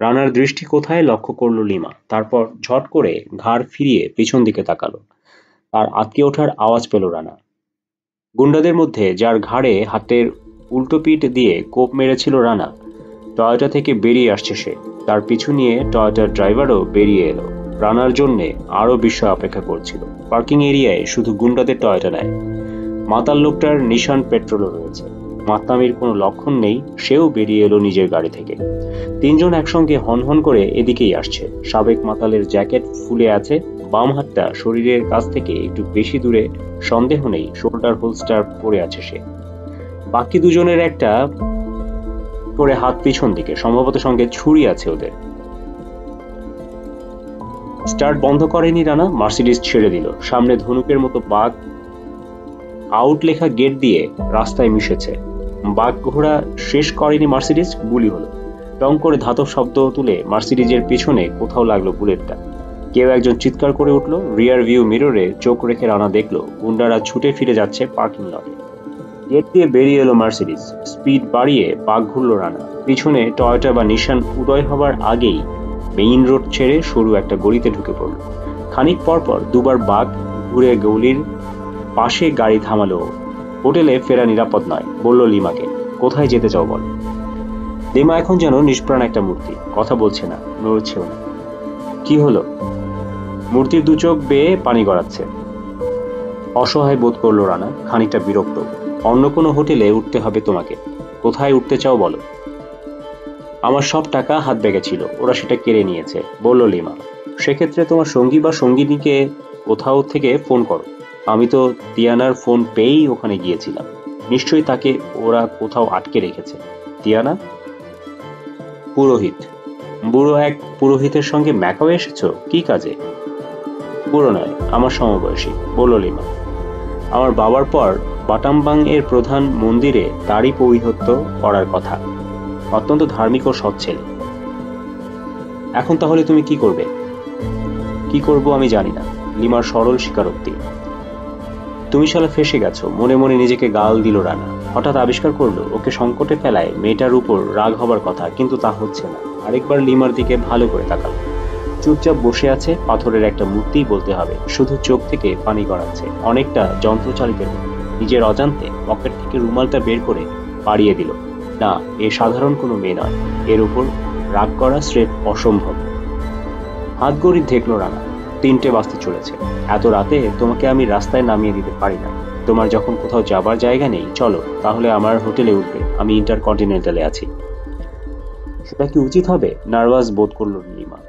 রানার দৃষ্টি কোথায় লক্ষ্য করলো লিমা। তারপর ঝট করে ঘাড় ফিরিয়ে পিছন দিকে তাকালো। তার আটকে ওঠার আওয়াজ পেল রানা। গুন্ডাদের মধ্যে যার ঘাড়ে হাতের উল্টো পিঠ দিয়ে কোপ মেরেছিল রানা, টয়োটা থেকে বেরিয়ে আসছে সে। তার পিছু নিয়ে টয়োটার ড্রাইভারও বেরিয়ে এলো। রানার জন্যে আরো বিস্ময় অপেক্ষা করছিল। পার্কিং এরিয়ায় শুধু গুন্ডাদের টয়োটা নেয়, মাতাল লোকটার নিশান পেট্রোলও রয়েছে। মাতলামির কোনো লক্ষণ নেই। সেও বেরিয়ে এলো নিজের গাড়ি থেকে। 3 জন একসঙ্গে হনহন করে এদিকেই আসছে। সাবেক মাতালের জ্যাকেট ফুলে আছে, বাম হাতটা শরীরের কাছ থেকে একটু বেশি দূরে। সন্দেহ নেই শোল্ডার হোলস্টার পরে আছে সে। বাকি দুজনের একটা করে হাত পিছন দিকে, সম্ভবত সঙ্গে ছুরি আছে ওদের। স্টার্ট বন্ধ করেনি রানা। মার্সিডিজ ছেড়ে দিল। সামনে ধনুকের মতো বাঘ আউট লেখা গেট দিয়ে রাস্তায় মিশেছে। বাঘ ঘোড়া শেষ করেনি মার্সিডিজ, গুলি হলো। টং করে ধাতব শব্দ তুলে মার্সিডিজের পিছনে কোথাও লাগলো বুলেটটা। কেউ একজন চিৎকার করে উঠল। রিয়ার ভিউ মিররে চোখ রেখে রানা দেখলো গুন্ডারা ছুটে ফিরে যাচ্ছে পার্কিং লটে। গেট দিয়ে বেরিয়ে এলো মার্সিডিজ। স্পিড বাড়িয়ে বাঘ ঘুরল রানা। পিছনে টয়োটা বা নিশান উদয় হবার আগেই মেইন রোড ছেড়ে সরু একটা গলিতে ঢুকে পড়ল। খানিক পরপর দুবার বাঘ ঘুরে গলির পাশে গাড়ি থামালো। হোটেলে ফেরা নিরাপদ নয়, বলল লিমাকে। কোথায় যেতে চাও বল? লিমা এখন যেন নিষ্প্রাণ একটা মূর্তি। কথা বলছে না, নড়ছেও না। কি হলো? মূর্তির 2 চোখ বেয়ে পানি গড়াচ্ছে। অসহায় বোধ করলো রানা, খানিকটা বিরক্ত। অন্য কোনো হোটেলে উঠতে হবে তোমাকে। কোথায় উঠতে চাও বলো? আমার সব টাকা হাত ব্যাগে ছিল, ওরা সেটা কেড়ে নিয়েছে, বলল লিমা। সেক্ষেত্রে তোমার সঙ্গী বা সঙ্গিনীকে কোথাও থেকে ফোন করো। আমি তো তিয়ানার ফোন পেয়েই ওখানে গিয়েছিলাম। নিশ্চয়ই তাকে ওরা কোথাও আটকে রেখেছে। তিয়ানা? পুরোহিত। বুড়ো এক পুরোহিতের সঙ্গে ম্যাকাওয়ে এসেছো? কি কাজে? বুড়ো নয়, আমার সমবয়সী, বলল লিমা। আমার বাবার পর বাটামবাং এর প্রধান মন্দিরে তারই পৌরোহিত্য করার কথা। অত্যন্ত ধার্মিক ও সৎ ছেলে। এখন তাহলে তুমি কি করবে? কি করব আমি জানি না। লিমার সরল স্বীকারোক্তি। তুমি শালা ফেসে গেছো, মনে মনে নিজেকে গাল দিল রানা। হঠাৎ আবিষ্কার করলো ওকে সংকটে ফেলায় মেয়েটার উপর রাগ হবার কথা, কিন্তু তা হচ্ছে না। আরেকবার লিমার দিকে ভালো করে তাকাল। চুপচাপ বসে আছে, পাথরের একটা মূর্তি বলতে হবে। শুধু চোখ থেকে পানি গড়াচ্ছে, অনেকটা যন্ত্রচালিতের মতো। নিজের অজান্তে পকেট থেকে রুমালটা বের করে পাড়িয়ে দিল। না, এ সাধারণ কোনো মেয়ে নয়। এর উপর রাগ করা স্রেফ অসম্ভব। হাত গড়ি দেখল রানা। 3টে বাজতে চলেছে। এত রাতে তোমাকে আমি রাস্তায় নামিয়ে দিতে পারি না। তোমার যখন কোথাও যাবার জায়গা নেই, চলো তাহলে আমার হোটেলে উঠবে। আমি ইন্টারকন্টিনেন্টালে আছি। সেটা কি উচিত হবে? নার্ভাস বোধ করল লিমা।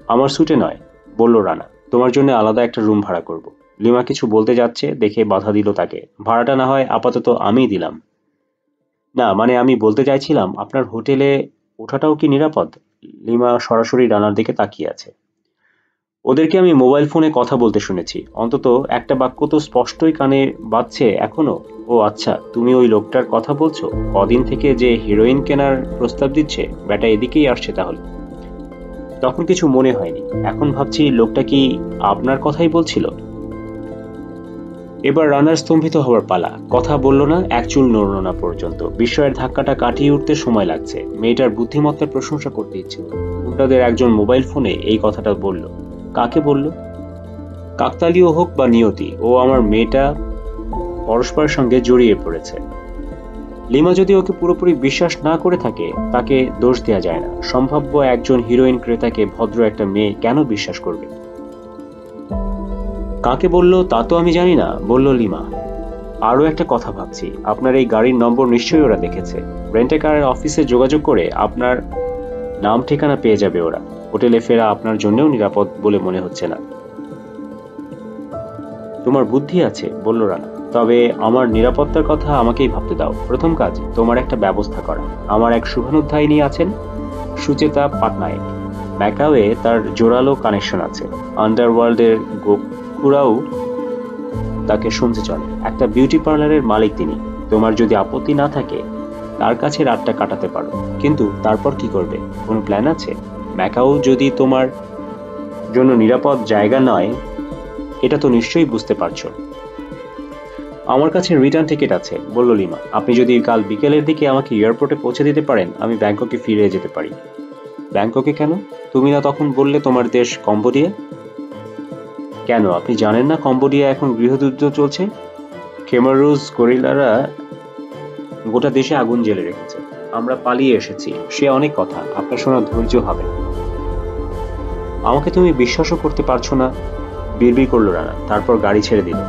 আমার স্যুটে নয়, বলল রানা। তোমার জন্য আলাদা একটা রুম ভাড়া করব। লিমা কিছু বলতে যাচ্ছে দেখে বাধা দিল তাকে। ভাড়াটা না হয় আপাতত আমিই দিলাম। না, মানে আমি বলতে চাইছিলাম আপনার হোটেলে ওঠাটাও কি নিরাপদ? লিমা সরাসরি রানার দিকে তাকিয়ে আছে। ওদেরকে আমি মোবাইল ফোনে কথা বলতে শুনেছি। অন্তত একটা বাক্য তো স্পষ্টই কানে বাজছে এখনো। ও আচ্ছা, তুমি ওই লোকটার কথা বলছো? কদিন থেকে যে হিরোইন কেনার প্রস্তাব দিচ্ছে, ব্যাটা এদিকেই আসছে তাহলে। তখন কিছু মনে হয়নি, এখন ভাবছি লোকটা কি আপনার কথাই বলছিল? এবার রানার স্তম্ভিত হওয়ার পালা। কথা বলল না, এক চুল নড়ল না পর্যন্ত। বিস্ময়ের ধাক্কাটা কাটিয়ে উঠতে সময় লাগছে। মেয়েটার বুদ্ধিমত্তার প্রশংসা করতে ইচ্ছে হলো। তাদের একজন মোবাইল ফোনে এই কথাটা বলল। কাকে বলল? কাকতালীয় হোক বা নিয়তি, ও আমার মেয়েটা পরস্পরের সঙ্গে জড়িয়ে পড়েছে। লিমা যদি ওকে পুরোপুরি বিশ্বাস না করে থাকে, তাকে দোষ দেওয়া যায় না। সম্ভাব্য একজন হিরোইন ক্রেতাকে ভদ্র একটা মেয়ে কেন বিশ্বাস করবে? কাকে বলল তা তো আমি জানি না, বলল লিমা। আরও একটা কথা ভাবছি, আপনার এই গাড়ির নম্বর নিশ্চয়ই ওরা দেখেছে। রেন্টে কারের অফিসে যোগাযোগ করে আপনার নাম ঠিকানা পেয়ে যাবে ওরা। হোটেলে ফেরা আপনার জন্যও নিরাপদ বলে মনে হচ্ছে না। তোমার বুদ্ধি আছে, বলল রানা। তবে আমার নিরাপত্তার কথা আমাকেই ভাবতে দাও। প্রথম কাজ তোমার একটা ব্যবস্থা করা। আমার এক শুভানুধ্যায়িনী আছেন, সুচেতা পাটনায়ক। ম্যাকাওয়ে তার জোরালো কানেকশন আছে। আন্ডারওয়ার্ল্ডের গোকুরাও তাকে শুনতে চলে। একটা বিউটি পার্লারের মালিক তিনি। তোমার যদি আপত্তি না থাকে, তার কাছে রাতটা কাটাতে পারো। কিন্তু তারপর কি করবে? কোনো প্ল্যান আছে? ম্যাকাও যদি তোমার জন্য নিরাপদ জায়গা নয়, এটা তো নিশ্চয়ই বুঝতে পারছো। আমার কাছে রিটার্ন টিকিট আছে, বলল লিমা। আপনি যদি কাল বিকেলের দিকে আমাকে এয়ারপোর্টে পৌঁছে দিতে পারেন, আমি ব্যাংককে ফিরে যেতে পারি। ব্যাংককে কেন? তুমি না তখন বললে তোমার দেশ কম্বোডিয়া? কেন, আপনি জানেন না কম্বোডিয়া এখন গৃহযুদ্ধ চলছে? খেমার রুজ গরিলারা গোটা দেশে আগুন জ্বেলে রেখেছে। আমরা পালিয়ে এসেছি। সে অনেক কথা, আপনার শোনার ধৈর্য হবে না। আমাকে তুমি বিশ্বাসও করতে পারছো না, বিড়বিড় করলো রানা। তারপর গাড়ি ছেড়ে দিল।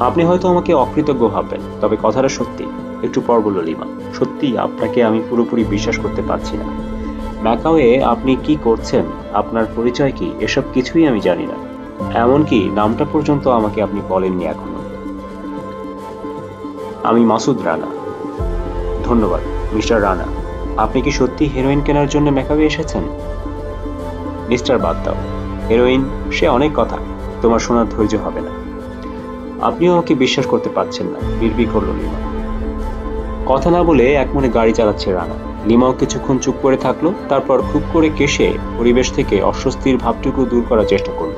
আপনি হয়তো আমাকে অকৃতজ্ঞ ভাববেন, তবে কথাটা সত্যি। একটু পর বলল লিমা। সত্যি আপনাকে আমি পুরোপুরি বিশ্বাস করতে পারছি না। ম্যাকাওয়ে আপনি কি করছেন, আপনার পরিচয় কি, এসব কিছুই আমি জানি না। এমনকি নামটা পর্যন্ত আমাকে আপনি বলেননি এখনো। আমি মাসুদ রানা। ধন্যবাদ মিস্টার রানা। আপনি কি সত্যি হেরোইন কেনার জন্য ম্যাকাওয়ে এসেছেন? মিস্টার বাদ দাও, হেরোইন সে অনেক কথা, তোমার শোনার ধৈর্য হবে না। আপনিও আমাকে বিশ্বাস করতে পারছেন না, বিড়বিড় করল লিমা। কথা না বলে এক মনে গাড়ি চালাচ্ছে রানা। লিমাও কিছুক্ষণ চুপ করে থাকলো, তারপর খুব করে কেশে পরিবেশ থেকে অস্বস্তির ভাবটুকু দূর করার চেষ্টা করল।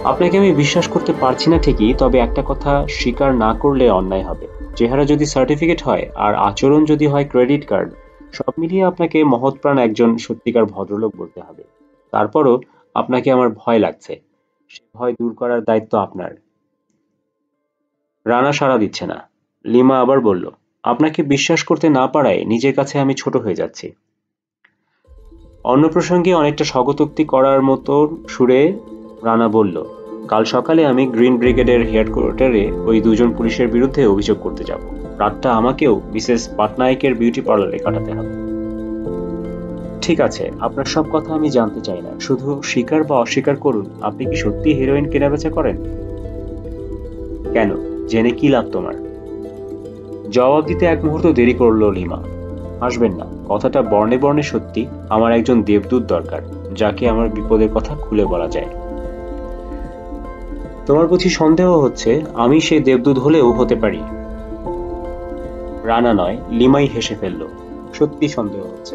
আপনাকে আমি বিশ্বাস করতে পারছি না ঠিকই, তবে একটা কথা স্বীকার না করলে অন্যায় হবে। চেহারা যদি সার্টিফিকেট হয় আর আচরণ যদি হয় ক্রেডিট কার্ড, সব মিলিয়ে আপনাকে মহৎপ্রাণ একজন সত্যিকার ভদ্রলোক বলতে হবে। তারপরও আপনাকে আমার ভয় লাগছে। সে ভয় দূর করার দায়িত্ব আপনার। রানা সাড়া দিচ্ছে না। লিমা আবার বলল, আপনাকে বিশ্বাস করতে না পারায় নিজের কাছে আমি ছোট হয়ে যাচ্ছি। অন্য প্রসঙ্গে অনেকটা স্বগতোক্তি করার মতো সুরে রানা বলল, কাল সকালে আমি গ্রিন ব্রিগেডের হেডকোয়ার্টারে ওই দুজন পুলিশের বিরুদ্ধে অভিযোগ করতে যাব। রাতটা আমাকেও মিসেস পাটনায়কের বিউটি পার্লারে কাটাতে হবে। ঠিক আছে, আপনার সব কথা আমি জানতে চাই না, শুধু স্বীকার বা অস্বীকার করুন, আপনি কি সত্যি হিরোইন কেনাবেচা করেন? কেন, জেনে কি লাভ তোমার? জবাব দিতে এক মুহূর্ত দেরি করলো লিমা। হাসবেন না, কথাটা বর্ণে বর্ণে সত্যি। আমার একজন দেবদূত দরকার, যাকে আমার বিপদের কথা খুলে বলা যায়। তোমার বুঝি সন্দেহ হচ্ছে আমি সেই দেবদূত হলেও হতে পারি? রানা নয়, লিমাই হেসে ফেলল। সত্যি সন্দেহ হচ্ছে।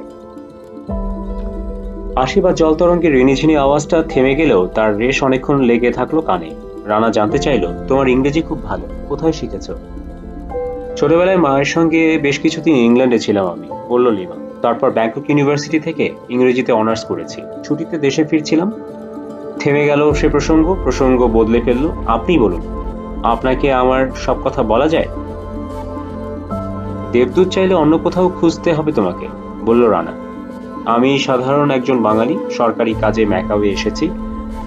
আশি বা জলতরঙ্গের রিনিঝিনি আওয়াজটা থেমে গেলেও তার রেশ অনেকক্ষণ লেগে থাকলো কানে। রানা জানতে চাইল, তোমার ইংরেজি খুব ভালো, কোথায় শিখেছ? ছোটবেলায় মায়ের সঙ্গে বেশ কিছুদিন ইংল্যান্ডে ছিলাম আমি, বলল লিমা। তারপর ব্যাংকক ইউনিভার্সিটি থেকে ইংরেজিতে অনার্স করেছি। ছুটিতে দেশে ফিরছিলাম। থেমে গেল সে প্রসঙ্গ বদলে ফেললো। আপনি বলুন, আপনাকে আমার সব কথা বলা যায়? দেবদূত চাইলে অন্য কোথাও খুঁজতে হবে তোমাকে, বলল রানা। আমি সাধারণ একজন বাঙালি, সরকারি কাজে ম্যাকাওয়ে এসেছি।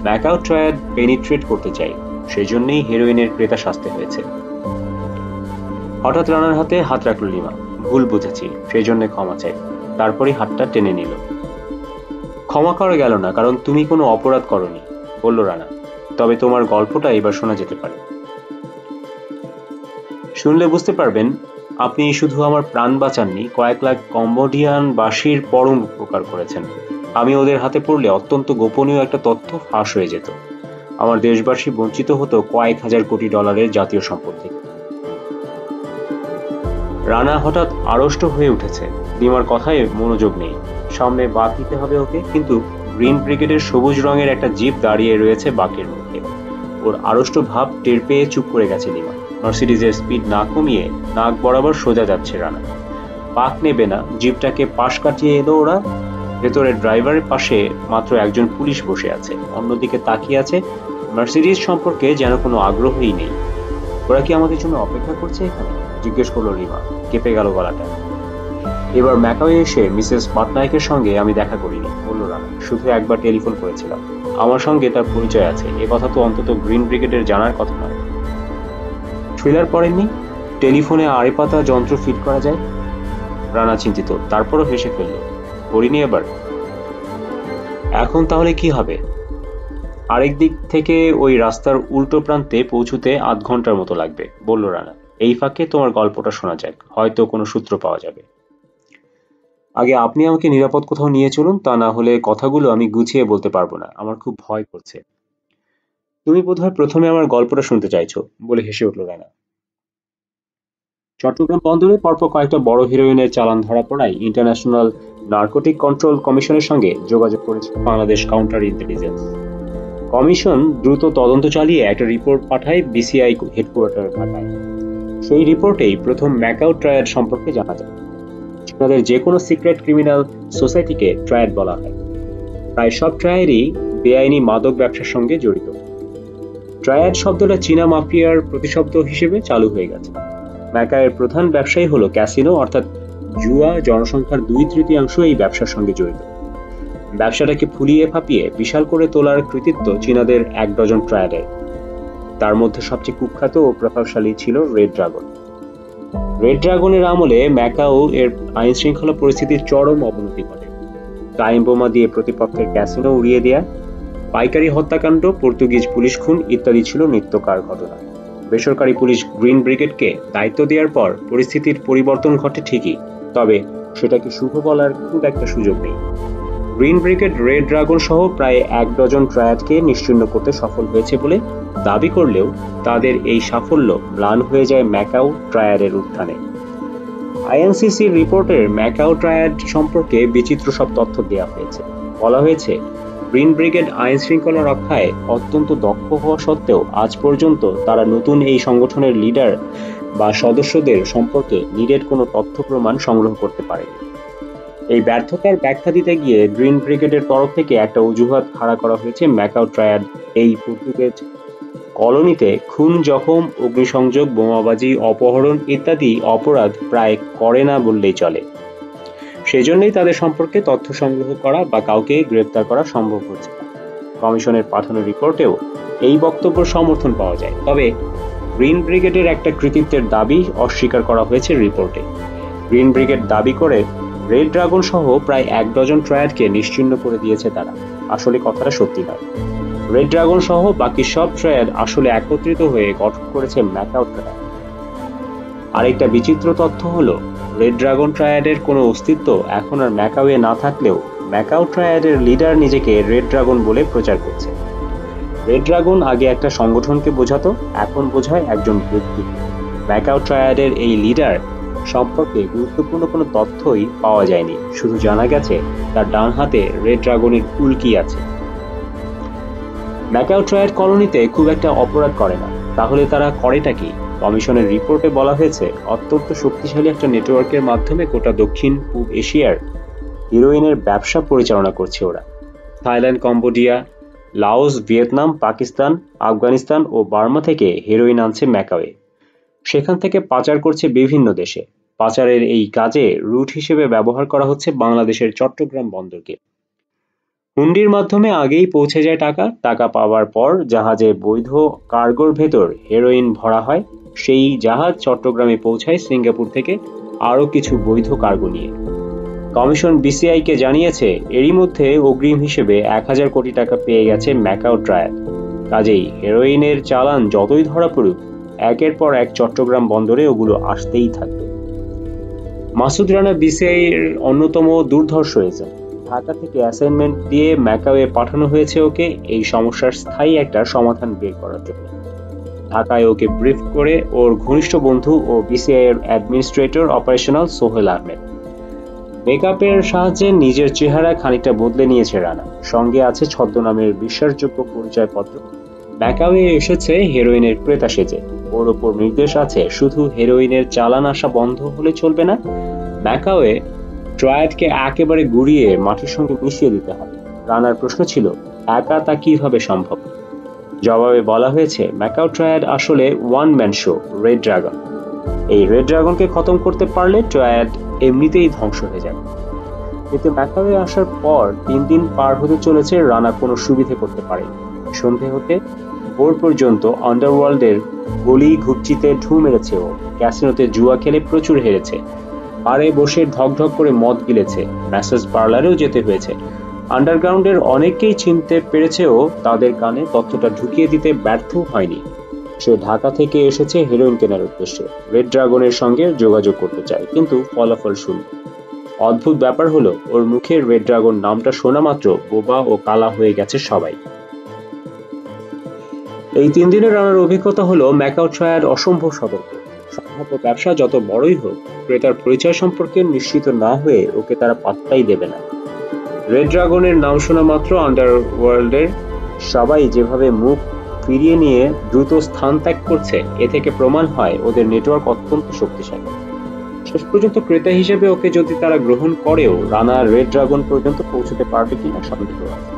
ম্যাকাও ট্রায়াড পেনিট্রেট করতে চাই, সেই জন্যই হেরোইনের ক্রেতা সাজতে হয়েছে। হঠাৎ রানার হাতে হাত রাখল লিমা। ভুল বুঝেছি, সেই জন্য ক্ষমা চাই। তারপরই হাতটা টেনে নিল। ক্ষমা করা গেল না, কারণ তুমি কোনো অপরাধ করনি, বলল রানা। তবে তোমার গল্পটা এবার শোনা যেতে পারে। শুনলে বুঝতে পারবেন আপনি শুধু আমার প্রাণ বাঁচাননি, কয়েক লাখ কম্বোডিয়ান বাসীর পরম উপকার করেছেন। আমি ওদের হাতে পড়লে অত্যন্ত গোপনীয় একটা তথ্য ফাঁস হয়ে যেত। আমার দেশবাসী বঞ্চিত হতো কয়েক হাজার কোটি ডলারের জাতীয় সম্পদ থেকে। রানা হঠাৎ আড়ষ্ট হয়ে উঠেছে। লিমার কথায় মনোযোগ নেই। সামনে বাঁক নিতে হবে ওকে, কিন্তু গ্রিন ব্রিগেডের সবুজ রঙের একটা জিপ দাঁড়িয়ে রয়েছে বাঁকের মুখে। ওর আড়ষ্ট ভাব টের পেয়ে চুপ করে গেছে লিমা। মার্সিডিজের স্পিড না কমিয়ে নাক বরাবর সোজা যাচ্ছে রানা। বাঁক নেবে না, জিপটাকে পাশ কাটিয়ে এলো ওরা। ভেতরে ড্রাইভারের পাশে মাত্র একজন পুলিশ বসে আছে, অন্যদিকে তাকিয়ে আছে। মার্সিডিজ সম্পর্কে যেন কোনো আগ্রহই নেই। ওরা কি আমাদের জন্য অপেক্ষা করছে এখানে? জিজ্ঞেস করলো রিমা, কেঁপে গেল গলাটা। এবার ম্যাকাওয়ে এসে মিসেস পাটনায়কের সঙ্গে আমি দেখা করিনি, বলল রানা। শুধু একবার টেলিফোন করেছিলাম। আমার সঙ্গে তার পরিচয় আছে, এ কথা তো অন্তত গ্রিন ব্রিগেডের জানার কথা নয়। থ্রিলার পড়েননি? টেলিফোনে আড়ে পাতা যন্ত্র ফিট করা যায়। রানা চিন্তিত, তারপরও হেসে ফেলল। করিনি এবার। এখন তাহলে কি হবে? আরেক দিক থেকে ওই রাস্তার উল্টো প্রান্তে পৌঁছতে 8 ঘন্টার মতো লাগবে, বলল রানা। এই ফাঁকে তোমার গল্পটা শোনা যাক, হয়তো কোনো সূত্র পাওয়া যাবে। আগে আপনি আমাকে নিরাপদ কোথাও নিয়ে চলুন, তা না হলে কথাগুলো আমি গুছিয়ে বলতে পারবো না। আমার খুব ভয় করছে। তুমি বোধহয় প্রথমে আমার গল্পটা শুনতে চাইছো, বলে হেসে উঠল রানা। চট্টগ্রাম বন্দরে পরপর কয়েকটা বড় হিরোইনের চালান ধরা পড়ায় ইন্টারন্যাশনাল নার্কোটিক কন্ট্রোল কমিশনের সঙ্গে যোগাযোগ করেছে বাংলাদেশ কাউন্টার ইন্টেলিজেন্স। কমিশন দ্রুত তদন্ত চালিয়ে একটা রিপোর্ট পাঠায় বিসিআই হেডকোয়ার্টার ঢাকায়। সেই রিপোর্টেই প্রথম ম্যাকাও ট্রায়াড সম্পর্কে জানা যায়। চীনাদের যে কোনো সিক্রেট ক্রিমিনাল সোসাইটিকে ট্রায়াড বলা হয়। প্রায় সব ট্রায়াডই বেআইনি মাদক ব্যবসার সঙ্গে জড়িত। ট্রায়াড শব্দটা চীনা মাফিয়ার প্রতিশব্দ হিসেবে চালু হয়ে গেছে। ম্যাকাওয়ের প্রধান ব্যবসায়ী হলো ক্যাসিনো, অর্থাৎ জুয়া। জনসংখ্যার 2/3 এই ব্যবসার সঙ্গে জড়িত। ব্যবসাটাকে ফুলিয়ে ফাঁপিয়ে বিশাল করে তোলার কৃতিত্ব চীনাদের 1 ডজন ট্রায়াডের। তার মধ্যে সবচেয়ে কুখ্যাত ও প্রভাবশালী ছিল রেড ড্রাগন। রেড ড্রাগনের আমলে ম্যাকাও এর আইন শৃঙ্খলা পরিস্থিতির চরম অবনতি ঘটে। টাইম বোমা দিয়ে প্রতিপক্ষের ক্যাসিনো উড়িয়ে দেয়া, পাইকারি হত্যাকাণ্ড, পর্তুগিজ পুলিশ খুন ইত্যাদি ছিল নিত্যকার ঘটনা। বেসরকারি পুলিশ গ্রিন ব্রিগেডকে দায়িত্ব দেওয়ার পর পরিস্থিতির পরিবর্তন ঘটে ঠিকই, তবে সেটাকে শুভ বলার খুব একটা সুযোগ নেই। গ্রিন ব্রিগেড রেড ড্রাগন সহ প্রায় 1 ডজন ট্রায়াডকে নিশ্চিহ্ন করতে সফল হয়েছে বলে দাবি করলেও তাদের এই সাফল্য ম্লান হয়ে যায় ম্যাকাও ট্রায়াডের উত্থানে। আইএনসিসির রিপোর্টের ম্যাকাও ট্রায়াড সম্পর্কে বিচিত্র সব তথ্য দেওয়া হয়েছে। বলা হয়েছে, গ্রিন ব্রিগেড আইন শৃঙ্খলা রক্ষায় অত্যন্ত দক্ষ হওয়া সত্ত্বেও আজ পর্যন্ত তারা নতুন এই সংগঠনের লিডার বা সদস্যদের সম্পর্কে নিরেট কোনো তথ্য প্রমাণ সংগ্রহ করতে পারেনি। এই ব্যর্থতার ব্যাখ্যা দিতে গিয়ে গ্রিন ব্রিগেডের তরফ থেকে একটা অজুহাত খাড়া করা হয়েছে। ম্যাকাও ট্রায়াড এই পর্তুগিজ কলোনিতে খুন, জখম, অগ্নিসংযোগ, বোমাবাজি, অপহরণ ইত্যাদি অপরাধ প্রায় করে না বললেই চলে। সেজন্যই তাদের সম্পর্কে তথ্য সংগ্রহ করা বা কাউকে গ্রেপ্তার করা সম্ভব হচ্ছে না। কমিশনের পাঠানো রিপোর্টেও এই বক্তব্য সমর্থন পাওয়া যায়। তবে গ্রিন ব্রিগেডের একটা কৃতিত্বের দাবি অস্বীকার করা হয়েছে রিপোর্টে। গ্রিন ব্রিগেড দাবি করে রেড ড্রাগন সহ প্রায় 1 ডজন ট্রায়াডকে নিশ্চিহ্ন করে দিয়েছে তারা। আসলে কথাটা সত্যি নয়। রেড ড্রাগন সহ বাকি সব ট্রায়াড আসলে একত্রিত হয়ে গঠন করেছে ম্যাকাও ট্রায়াড। আরেকটা বিচিত্র তথ্য হলো, রেড ড্রাগন ট্রায়াডের কোনো অস্তিত্ব এখন আর ম্যাকাওয়ে না থাকলেও ম্যাকাও ট্রায়াডের লিডার নিজেকে রেড ড্রাগন বলে প্রচার করছে। রেড ড্রাগন আগে একটা সংগঠনকে বোঝাতো, এখন বোঝায় একজন ব্যক্তি। ম্যাকাও ট্রায়াডের এই লিডার সম্পর্কে গুরুত্বপূর্ণ কোনো তথ্যই পাওয়া যায়নি, শুধু জানা গেছে তার ডান হাতে রেড ড্রাগনের উল্কি আছে। ম্যাকাও ট্রায়াড কলোনিতে খুব একটা অপরাধ করে না, তাহলে তারা করেটা কি? কমিশনের রিপোর্টে বলা হয়েছে, অত্যন্ত শক্তিশালী একটা নেটওয়ার্কের মাধ্যমে গোটা দক্ষিণ পূর্ব এশিয়ার হিরোইনের ব্যবসা পরিচালনা করছে ওরা। Thailand, Cambodia, Laos, Vietnam, Pakistan, Afghanistan ও বার্মা থেকে হেরোইন আনছে ম্যাকাওয়ে। সেখান থেকে পাচার করছে বিভিন্ন দেশে। পাচারের এই কাজে রুট হিসেবে ব্যবহার করা হচ্ছে বাংলাদেশের চট্টগ্রাম বন্দরকে। হুন্ডির মাধ্যমে আগেই পৌঁছে যায় টাকা। টাকা পাওয়ার পর জাহাজে বৈধ কার্গোর ভেতর হেরোইন ভরা হয়। সেই জাহাজ চট্টগ্রামে পৌঁছায় সিঙ্গাপুর থেকে আরও কিছু বৈধ কার্গো নিয়ে। কমিশন বিসিআই কে জানিয়েছে এরই মধ্যে অগ্রিম হিসেবে 1,000 কোটি টাকা পেয়ে গেছে ম্যাকাও ট্রায়াড। কাজেই হেরোইনের চালান যতই ধরা পড়ুক, একের পর এক চট্টগ্রাম বন্দরে ওগুলো আসতেই থাকবে। মাসুদ রানা বিসিআই এর অন্যতম দুর্ধর্ষ এজেন্ট। ঢাকা থেকে অ্যাসাইনমেন্ট দিয়ে ম্যাকাওয়ে পাঠানো হয়েছে ওকে এই সমস্যার স্থায়ী একটা সমাধান বের করার জন্য। ঢাকায় ওকে ব্রিফ করে ওর ঘনিষ্ঠ বন্ধু ও বিসিআই এর অ্যাডমিনিস্ট্রেটর অপারেশনাল সোহেল আহমেদ। মেকআপের সাহায্যে নিজের চেহারা খানিকটা বদলে নিয়েছে রানা, সঙ্গে আছে ছদ্মনামের বিশ্বাসযোগ্য পরিচয়পত্র। ম্যাকাওয়ে এসেছে হেরোইনের ক্রেতা সেজে। ওর ওপর নির্দেশ আছে শুধু হেরোইনের চালান আসা বন্ধ হলে চলবে না, ম্যাকাওয়ে ট্রায়াডকে একেবারে গুড়িয়ে মাটির সঙ্গে মিশিয়ে দিতে হবে। রানার প্রশ্ন ছিল, একা তা কিভাবে সম্ভব? জবাবে বলা হয়েছে ম্যাকাও ট্রায়াড আসলে one man show, red dragon. এই রেড ড্রাগনকে খতম করতে পারলে ট্রায়াড এমনিতেই ধ্বংস হয়ে যাবে। কিন্তু ম্যাকাওয়ে আসার পর 3 দিন পার হতে চলেছে, রানা কোনো সুবিধে করতে পারেনি। সন্ধে হতে ভোর পর্যন্ত আন্ডারওয়ার্ল্ডের গলি ঘুপচিতে ঢু মেরেছে ও, ক্যাসিনোতে জুয়া খেলে প্রচুর হেরেছে, বারে বসে ঢকঢক করে মদ গিলেছে, ম্যাসাজ পার্লারেও যেতে হয়েছে। আন্ডারগ্রাউন্ডের অনেককেই চিনতে পেরেছে ও, তাদের কানে তথ্যটা ঢুকিয়ে দিতে ব্যর্থ হয়নি। সে ঢাকা থেকে এসেছে হেরোইন কেনার উদ্দেশ্যে, রেড ড্রাগনের সঙ্গে যোগাযোগ করতে চায়, কিন্তু ফলাফল শূন্য। অদ্ভুত ব্যাপার হলো, ওর মুখে রেড ড্রাগন নামটা শোনা মাত্র বোবা ও কালা হয়ে গেছে সবাই। এই 3 দিনের রানার অভিজ্ঞতা হলো ম্যাকাও ট্রায়াড অসম্ভব সতর্ক। সম্ভাব্য ব্যবসা যত বড়ই হোক, ক্রেতার পরিচয় সম্পর্কে নিশ্চিত না হয়ে ওকে তারা পাত্তাই দেবে না। রেড ড্রাগনের নাম শোনা মাত্র আন্ডারওয়ার্ল্ডের সবাই যেভাবে মুখ ফিরিয়ে নিয়ে দ্রুত স্থান ত্যাগ করছে, এ থেকে প্রমাণ হয় ওদের নেটওয়ার্ক অত্যন্ত শক্তিশালী। শেষ পর্যন্ত ক্রেতা হিসেবে ওকে যদি তারা গ্রহণ করেও, রানা রেড ড্রাগন পর্যন্ত পৌঁছতে পারবে কিনা সন্দেহ আছে।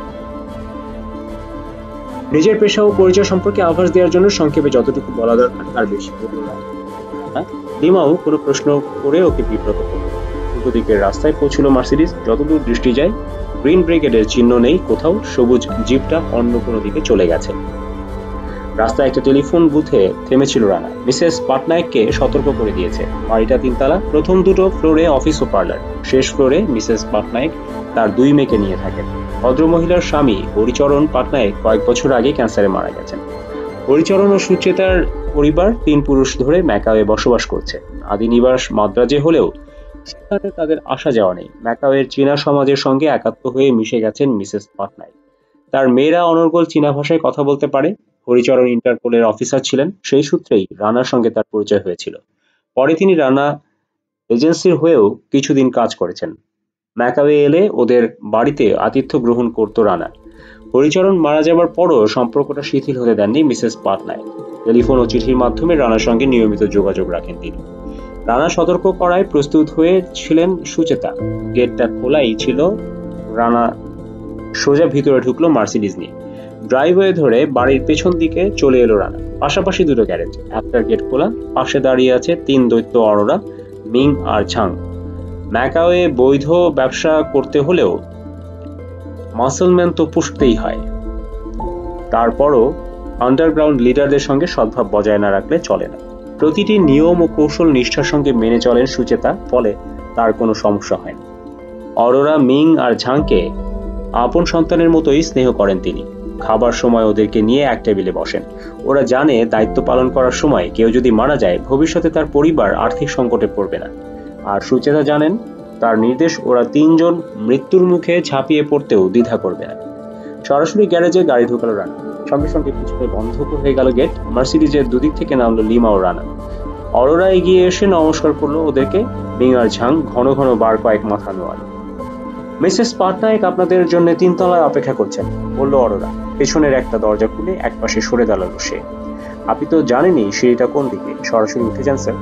নিজের পেশা ও পরিচয় সম্পর্কে আভাস দেওয়ার জন্য সংক্ষেপে যতটুকু বলা দরকার তার বেশি বলল না। লিমাও কোনো প্রশ্ন করে ওকে বিব্রত করল। পূর্ব দিকের রাস্তায় পৌঁছল মার্সিডিজ। যতদূর দৃষ্টি যায়, গ্রিন ব্রিগেডের চিহ্ন নেই কোথাও, সবুজ জিপটা অন্য কোনো দিকে চলে গেছে। রাস্তায় একটা টেলিফোন বুথে থেমেছিল রানা। মিসেস পাটনায়ককে সতর্ক করে দিয়েছে, বাড়িটা 3 তলা, প্রথম 2 ফ্লোরে অফিস ও পার্লার, শেষ ফ্লোরে মিসেস পাটনায়ক তার 2 মেয়েকে নিয়ে থাকেন। ভদ্রমহিলার স্বামী হরিচরণ পাটনায়ক কয়েক বছর আগে ক্যান্সারে মারা গেছেন। হরিচরণ ও সুচেতার পরিবার 3 পুরুষ ধরে ম্যাকাওয়ে বসবাস করছে। আদি নিবাস মাদ্রাজে হলেও সেখানে তাদের আসা যাওয়া নেই। ম্যাকাওয়ের চীনা সমাজের সঙ্গে একাত্ম হয়ে মিশে গেছেন মিসেস পাটনায়ক। তার মেয়েরা অনর্গল চীনা ভাষায় কথা বলতে পারে। হরিচরণ ইন্টারপোলের অফিসার ছিলেন, সেই সূত্রেই রানার সঙ্গে তার পরিচয় হয়েছিল। পরে তিনি রানা এজেন্সির হয়েও কিছুদিন কাজ করেছেন। ম্যাকাওয়ে এলে ওদের বাড়িতে আতিথ্য গ্রহণ করত রানা। হরিচরণ মারা যাবার পরও সম্পর্কটা শিথিল হতে দেননি মিসেস পাটনায়ক। টেলিফোন ও চিঠির মাধ্যমে রানার সঙ্গে নিয়মিত যোগাযোগ রাখেন তিনি। রানা সতর্ক করায় প্রস্তুত হয়েছিলেন সুচেতা। গেটটা খোলাই ছিল, রানা সোজা ভিতরে ঢুকলো মার্সিডিজ নিয়ে। ড্রাইভওয়ে ধরে বাড়ির পেছন দিকে চলে এলো রানা। পাশাপাশি 2 গ্যারেজ, একটার গেট খোলা, পাশে দাঁড়িয়ে আছে 3 দৈত্য অরোরা, মিং আর ঝাং। ম্যাকাওয়ে বৈধ ব্যবসা করতে হলেও মাসলম্যান তো পুষতেই হয়। তারপরও আন্ডারগ্রাউন্ড লিডারদের সঙ্গে সদ্ভাব বজায় না রাখলে চলে না। প্রতিটি নিয়ম ও কৌশল নিষ্ঠার সঙ্গে মেনে চলেন সুচেতা, ফলে তার কোনো সমস্যা হয় না। অরোরা, মিং আর ঝাংকে আপন সন্তানের মতোই স্নেহ করেন তিনি। খাবার সময় ওদেরকে নিয়ে এক টেবিলে বসেন। ওরা জানে দায়িত্ব পালন করার সময় কেউ যদি মারা যায়, ভবিষ্যতে তার পরিবার আর্থিক সংকটে পড়বে না। আর সুচেতা জানেন তার নির্দেশ ওরা 3 জন মৃত্যুর মুখে ঝাঁপিয়ে পড়তেও দ্বিধা করবে না। সরাসরি গ্যারেজে গাড়ি ঢুকালো রানা। সঙ্গে সঙ্গে পিছনে বন্ধ হয়ে গেল গেট। মার্সিডিজের দুদিক থেকে নামলো লিমা ও রানা। অরোরা এগিয়ে এসে নমস্কার করলো ওদেরকে। মিং আর ঝাং ঘন ঘন বার কয়েক মাথা নোয়ালো। মিসেস পাটনায়ক আপনাদের জন্য 3 তলায় অপেক্ষা করছেন, বলল অরোরা। পেছনের একটা দরজা খুলে একপাশে সরে দাঁড়ালো সে। আপনি তো জানেনই সিঁড়িটা কোন দিকে, সরাসরি উঠে যান স্যার।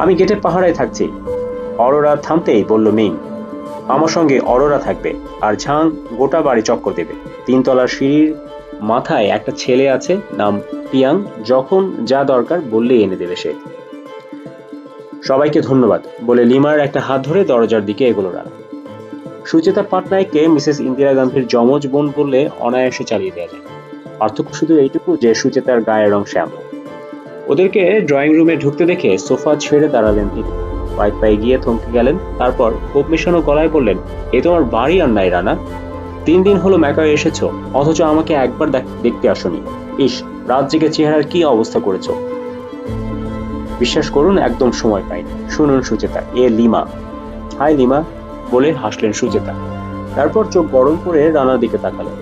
আমি গেটে পাহারায় থাকছি। অরোরা থামতেই বলল মিং, আমার সঙ্গে অরোরা থাকবে, আর ঝাং গোটা বাড়ি চক্কর দেবে। 3 তলার সিঁড়ির মাথায় একটা ছেলে আছে, নাম পিয়াং, যখন যা দরকার বললেই এনে দেবে সে। সবাইকে ধন্যবাদ বলে লিমার একটা হাত ধরে দরজার দিকে এগোলো রানা। সুচেতা পাটনায়ককে মিসেস ইন্দিরা গান্ধীর যমজ বোন বললে অনায়াসে চালিয়ে দেওয়া যায়। পার্থক্য শুধু এইটুকু যে সুচেতার গায়ের রং শ্যামলা। ওদেরকে ড্রয়িং রুমে ঢুকতে দেখে সোফা ছেড়ে দাঁড়ালেন তিনি। কয়েক পায়ে গিয়ে থমকে গেলেন, তারপর ক্ষোভ মেশানো গলায় বললেন, এ তোমার বাড়ি আর নাই রানা? 3 দিন হলো ম্যাকাওয়ে এসেছো, অথচ আমাকে একবার দেখতে আসনি। ইস, রাত জেগে চেহারার কি অবস্থা করেছো। বিশ্বাস করুন, একদম সময় পাইনি। শুনুন সুচেতা, এ লিমা। হাই লিমা বলে হাসলেন সুচেতা। তারপর চোখ গরম করে রানার দিকে তাকালেন।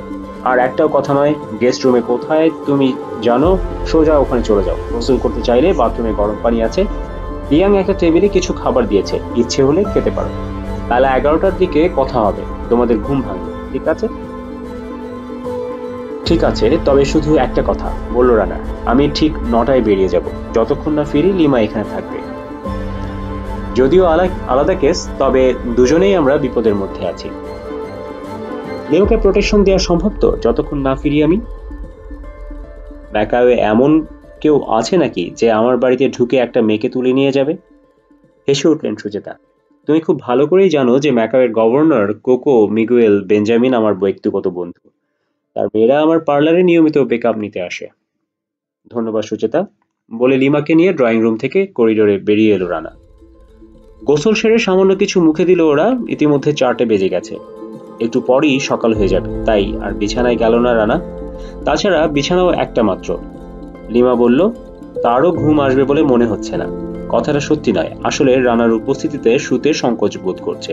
আর একটাও কথা নয়। গেস্ট রুমে কোথায় তুমি জানো? সোজা ওখানে চলে যাও। গোসল করতে চাইলে বাথরুমে গরম পানি আছে। রিয়াং একটা টেবিলে কিছু খাবার দিয়েছে, ইচ্ছে হলে খেতে পারো। বেলা 11টার দিকে কথা হবে, তোমাদের ঘুম ভাঙবে, ঠিক আছে? ঠিক আছে, তবে শুধু একটা কথা, বলল রানা। আমি ঠিক 9টায় বেরিয়ে যাব। যতক্ষণ না ফিরি লিমা এখানে থাকবে। যদিও আলাদা কেস, তবে দুজনেই আমরা বিপদের মধ্যে আছি। লিমাকে প্রোটেকশন দেওয়া সম্ভব তো, যতক্ষণ না ফিরি আমি? ম্যাকাওয়ে এমন কেউ আছে নাকি যে আমার বাড়িতে ঢুকে একটা মেয়েকে তুলে নিয়ে যাবে? হেসে উঠলেন সুচেতা। তুমি খুব ভালো করেই জানো যে ম্যাকাওয়ের গভর্নর কোকো মিগুয়েল বেঞ্জামিন আমার ব্যক্তিগত বন্ধু। তার মেয়েরা আমার পার্লারে নিয়মিত বেকআপ নিতে আসে। ধন্যবাদ সুচেতা, বলে লিমাকে নিয়ে ড্রয়িং রুম থেকে করিডোরে বেরিয়ে এলো রানা। গোসল সেরে সামান্য কিছু মুখে দিল ওরা। ইতিমধ্যে 4টে বেজে গেছে। একটু পরই সকাল হয়ে যাবে, তাই আর বিছানায় গেল না রানা। তাছাড়া বিছানাও একটা মাত্র। লিমা বলল, তারও ঘুম আসবে বলে মনে হচ্ছে না। কথাটা সত্যি নয়, আসলে রানার উপস্থিতিতে শুতে সংকোচ বোধ করছে।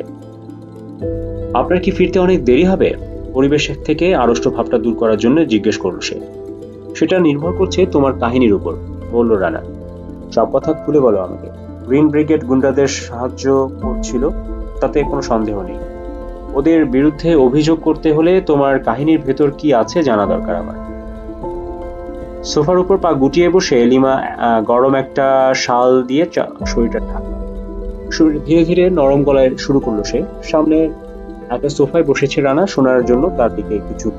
আপনার কি ফিরতে অনেক দেরি হবে? পরিবেশ থেকে আড়ষ্ট ভাবটা দূর করার জন্য জিজ্ঞেস করল সে। সেটা নির্ভর করছে তোমার কাহিনীর উপর, বলল রানা। সব কথা খুলে বলো আমাকে। গ্রিন ব্রিগেড গুন্ডাদের সাহায্য করছিল, তাতে কোনো সন্দেহ নেই। ওদের বিরুদ্ধে অভিযোগ করতে হলে তোমার কাহিনীর ভেতর কি আছে জানা দরকার আমার। সোফার উপর পা গুটিয়ে বসে লিমা গরম একটা শাল দিয়ে শরীরটা ঢাকল। ধীরে ধীরে নরম গলায় শুরু করলো সে। সামনে একটা সোফায় বসেছে রানা, শোনার জন্য তার দিকে একটু চুপ।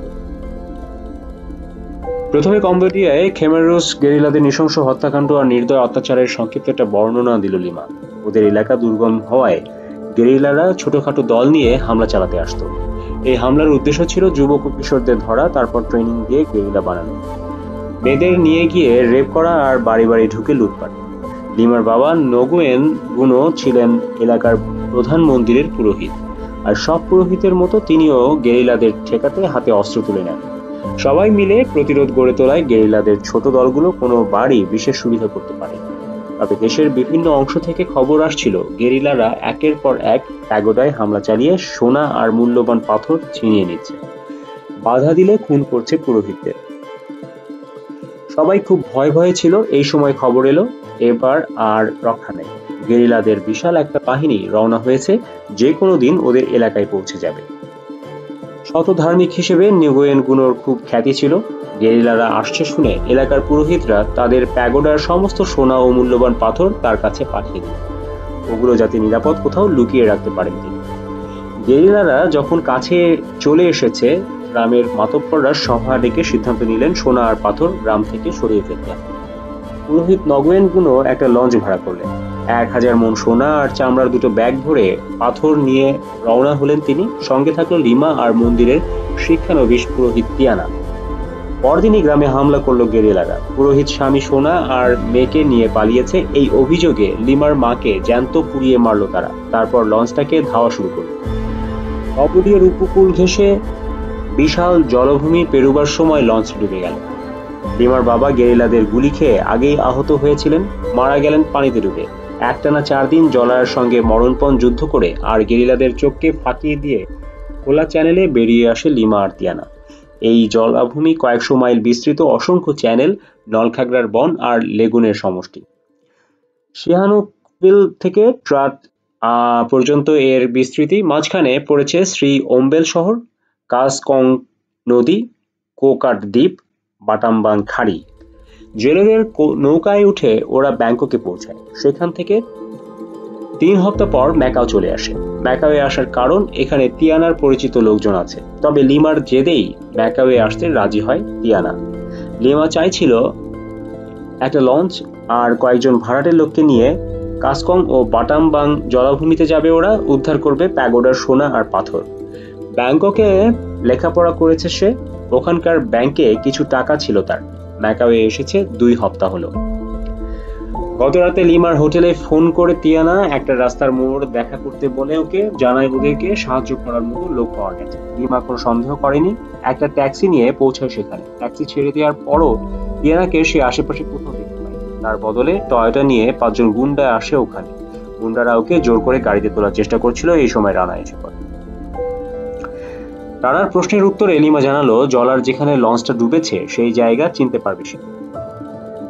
প্রথমে কম্বোডিয়ায় খেমের রোজ গেরিলাদের নৃশংস হত্যাকাণ্ড আর নির্দয় অত্যাচারের সংক্ষিপ্ত একটা বর্ণনা দিল লিমা। ওদের এলাকা দুর্গম হওয়ায় গেরিলারা ছোটখাটো দল নিয়ে হামলা চালাতে আসতো। এই হামলার উদ্দেশ্য ছিল যুবক ও কিশোরদের ধরা, তারপর ট্রেনিং দিয়ে গেরিলা বানানো, মেয়েদের নিয়ে গিয়ে রেপ করা আর বাড়ি বাড়ি ঢুকে লুটপাট। লিমার বাবা নগুয়েন গুনো ছিলেন এলাকার প্রধান মন্দিরের পুরোহিত, আর সব পুরোহিতের মতো তিনিও গেরিলাদের ঠেকাতে হাতে অস্ত্র তুলে নেন। সবাই মিলে প্রতিরোধ গড়ে তোলায় গেরিলাদের ছোট দলগুলো কোনো বাড়ি বিশেষ সুবিধা করতে পারে। তবে দেশের বিভিন্ন অংশ থেকে খবর আসছিল গেরিলারা একের পর এক প্যাগোডায় হামলা চালিয়ে সোনা আর মূল্যবান পাথর ছিনিয়ে নিচ্ছে। বাধা দিলে খুন করছে পুরোহিতদের। সবাই খুব ভয়ে ভয়ে ছিল। এই সময় খবর এলো, এবার আর রক্ষা নেই। গেরিলাদের বিশাল একটা বাহিনী রওনা হয়েছে, যে কোনো দিন ওদের এলাকায় পৌঁছে যাবে। শত ধার্মিক হিসেবে নিগোয়েন গুনোর খুব খ্যাতি ছিল। গেরিলারা আসছে শুনে এলাকার পুরোহিতরা তাদের প্যাগোডার সমস্ত সোনা ও মূল্যবান পাথর তার কাছে পাঠিয়ে দিল, ওগুলো যাতে নিরাপদ কোথাও লুকিয়ে রাখতে পারেন তিনি। গেরিলারা যখন কাছে চলে এসেছে, গ্রামের মাতব্বররা সভা ডেকে সিদ্ধান্ত নিলেন সোনা আর পাথর গ্রাম থেকে সরিয়ে ফেলতে। পুরোহিত নগোয়েন গুনো একটা লঞ্চ ভাড়া করলেন। 1000 মণ সোনা আর চামড়ার 2টো ব্যাগ ভরে পাথর নিয়ে রওনা হলেন তিনি। সঙ্গে থাকলো লিমা আর মন্দিরের শিক্ষানবিশ পুরোহিত তিয়ানা। পরদিনই গ্রামে হামলা করলো গেরিলারা। পুরোহিত স্বামী সোনা আর মেয়েকে নিয়ে পালিয়েছে, এই অভিযোগে লিমার মাকে জ্যান্ত পুড়িয়ে মারলো তারা। তারপর লঞ্চটাকে ধাওয়া শুরু করলো। কম্বোডিয়ার উপকূল ঘেঁষে বিশাল জলভূমি পেরুবার সময় লঞ্চ ডুবে গেল। লিমার বাবা গেরিলাদের গুলি খেয়ে আগেই আহত হয়েছিলেন, মারা গেলেন পানিতে ডুবে। একটানা 4 দিন জলার সঙ্গে মরণপণ যুদ্ধ করে আর গেরিলাদের চোখকে ফাঁকি দিয়ে খোলা চ্যানেলে বেরিয়ে আসে লিমা আর তিয়ানা। এই জলাভূমি কয়েকশো মাইল বিস্তৃত, অসংখ্য চ্যানেল, নলখাগড়ার বন আর লেগুনের সমষ্টি। সিহানুকভিল থেকে ট্রাট পর্যন্ত এর বিস্তৃতি। মাঝখানে পড়েছে শ্রী ওম্বেল শহর, কাসকং নদী, কোকাট দ্বীপ, বাটামবাং খাড়ি। জেলেদের নৌকায় উঠে ওরা ব্যাংককে পৌঁছায়। সেখান থেকে 3 হপ্তাহ পর ম্যাকাও চলে আসে। ম্যাকাওয়ে আসার কারণ, এখানে তিয়ানার পরিচিত লোকজন আছে। তবে লিমার জেদেই ম্যাকাওয়ে আসতে রাজি হয় তিয়ানা। লিমা চাইছিল একটা লঞ্চ আর কয়েকজন ভাড়াটের লোককে নিয়ে কাসকং ও বাটামবাং জলাভূমিতে যাবে ওরা, উদ্ধার করবে প্যাগোডার সোনা আর পাথর। ব্যাংককে লেখাপড়া করেছে সে, ওখানকার ব্যাংকে কিছু টাকা ছিল তার। ম্যাকাওয়ে এসেছে 2 হপ্তাহ হলো। গত রাতে লিমার হোটেলে ফোন করে তিয়ানা একটা রাস্তার মোড় দেখা করতে বলে ওকে জানায় ওদেরকে সাহায্য করার মতো লোক পাওয়া গেছে। লিমা কোনো সন্দেহ করেনি, একটা ট্যাক্সি নিয়ে পৌঁছায় সেখানে। ট্যাক্সি ছেড়ে দেওয়ার পরও তিয়ানাকে সে আশেপাশে কোথাও দেখতে পায়। তার বদলে টয়োটা নিয়ে 5 জন গুন্ডা আসে ওখানে। গুন্ডারা ওকে জোর করে গাড়িতে তোলার চেষ্টা করছিল। এই সময় রানা এসে পড়ে। রানার প্রশ্নের উত্তরে লিমা জানালো জলার যেখানে লঞ্চটা ডুবেছে সেই জায়গা চিনতে পারবে সে।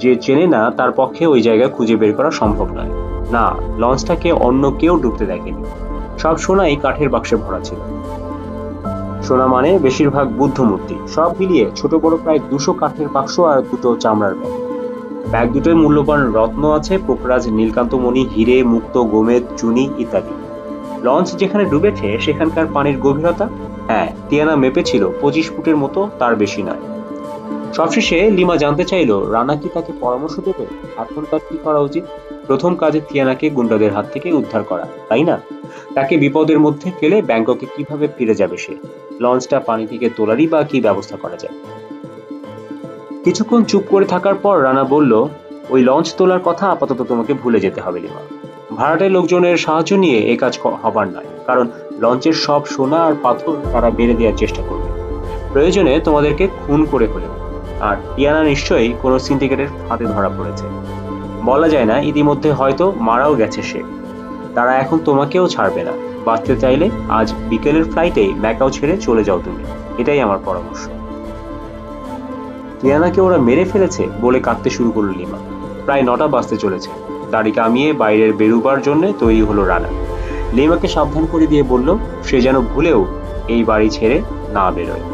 যে চেনে না তার পক্ষে ওই জায়গা খুঁজে বের করা সম্ভব নয়। না, লঞ্চটাকে অন্য কেউ ডুবতে দেখেনি। সব সোনাই কাঠের বাক্সে ভরা ছিল। সোনা মানে বেশিরভাগ বুদ্ধ মূর্তি। সব মিলিয়ে ছোট বড় প্রায় 200 কাঠের বাক্স আর 2টো চামড়ার ব্যাগ। ব্যাগ দুটোয় মূল্যবান রত্ন আছে, পোখরাজ, নীলকান্তমণি, হিরে, মুক্ত, গোমেদ, চুনি ইত্যাদি। লঞ্চ যেখানে ডুবেছে সেখানকার পানির গভীরতা, হ্যাঁ, তিয়ানা মেপেছিল 25 ফুটের মতো, তার বেশি নয়। সবশেষে লিমা জানতে চাইল রানা কি তাকে পরামর্শ দেবে এখন তার কি করা উচিত। প্রথম কাজে তিয়ানাকে গুন্ডাদের হাত থেকে উদ্ধার করা, তাই না? তাকে বিপদের মধ্যে ফেলে ব্যাংককে কিভাবে ফিরে যাবে সে? লঞ্চটা পানি থেকে তোলারই বা কি ব্যবস্থা করা যায়? কিছুক্ষণ চুপ করে থাকার পর রানা বলল, ওই লঞ্চ তোলার কথা আপাতত তোমাকে ভুলে যেতে হবে লিমা। ভাড়াটে লোকজনের সাহায্য নিয়ে এ কাজ হবার নয়, কারণ লঞ্চের সব সোনা আর পাথর তারা বেড়ে দেওয়ার চেষ্টা করবে। প্রয়োজনে তোমাদেরকে খুন করে হলেও। আর টিয়ানা নিশ্চয়ই কোনো সিন্ডিকেটের হাতে ধরা পড়েছে। বলা যায় না, ইতিমধ্যে হয়তো মারাও গেছে সে। তারা এখন তোমাকেও ছাড়বে না। বাঁচতে চাইলে আজ বিকেলের ফ্লাইটেই ম্যাকাও ছেড়ে চলে যাও তুমি, এটাই আমার পরামর্শ। টিয়ানাকে ওরা মেরে ফেলেছে বলে কাঁদতে শুরু করলো লিমা। প্রায় 9টা বাজতে চলেছে। দাড়ি কামিয়ে বাইরের বেরুবার জন্য তৈরি হলো রানা। লিমাকে সাবধান করে দিয়ে বলল সে যেন ভুলেও এই বাড়ি ছেড়ে না বেরোয়।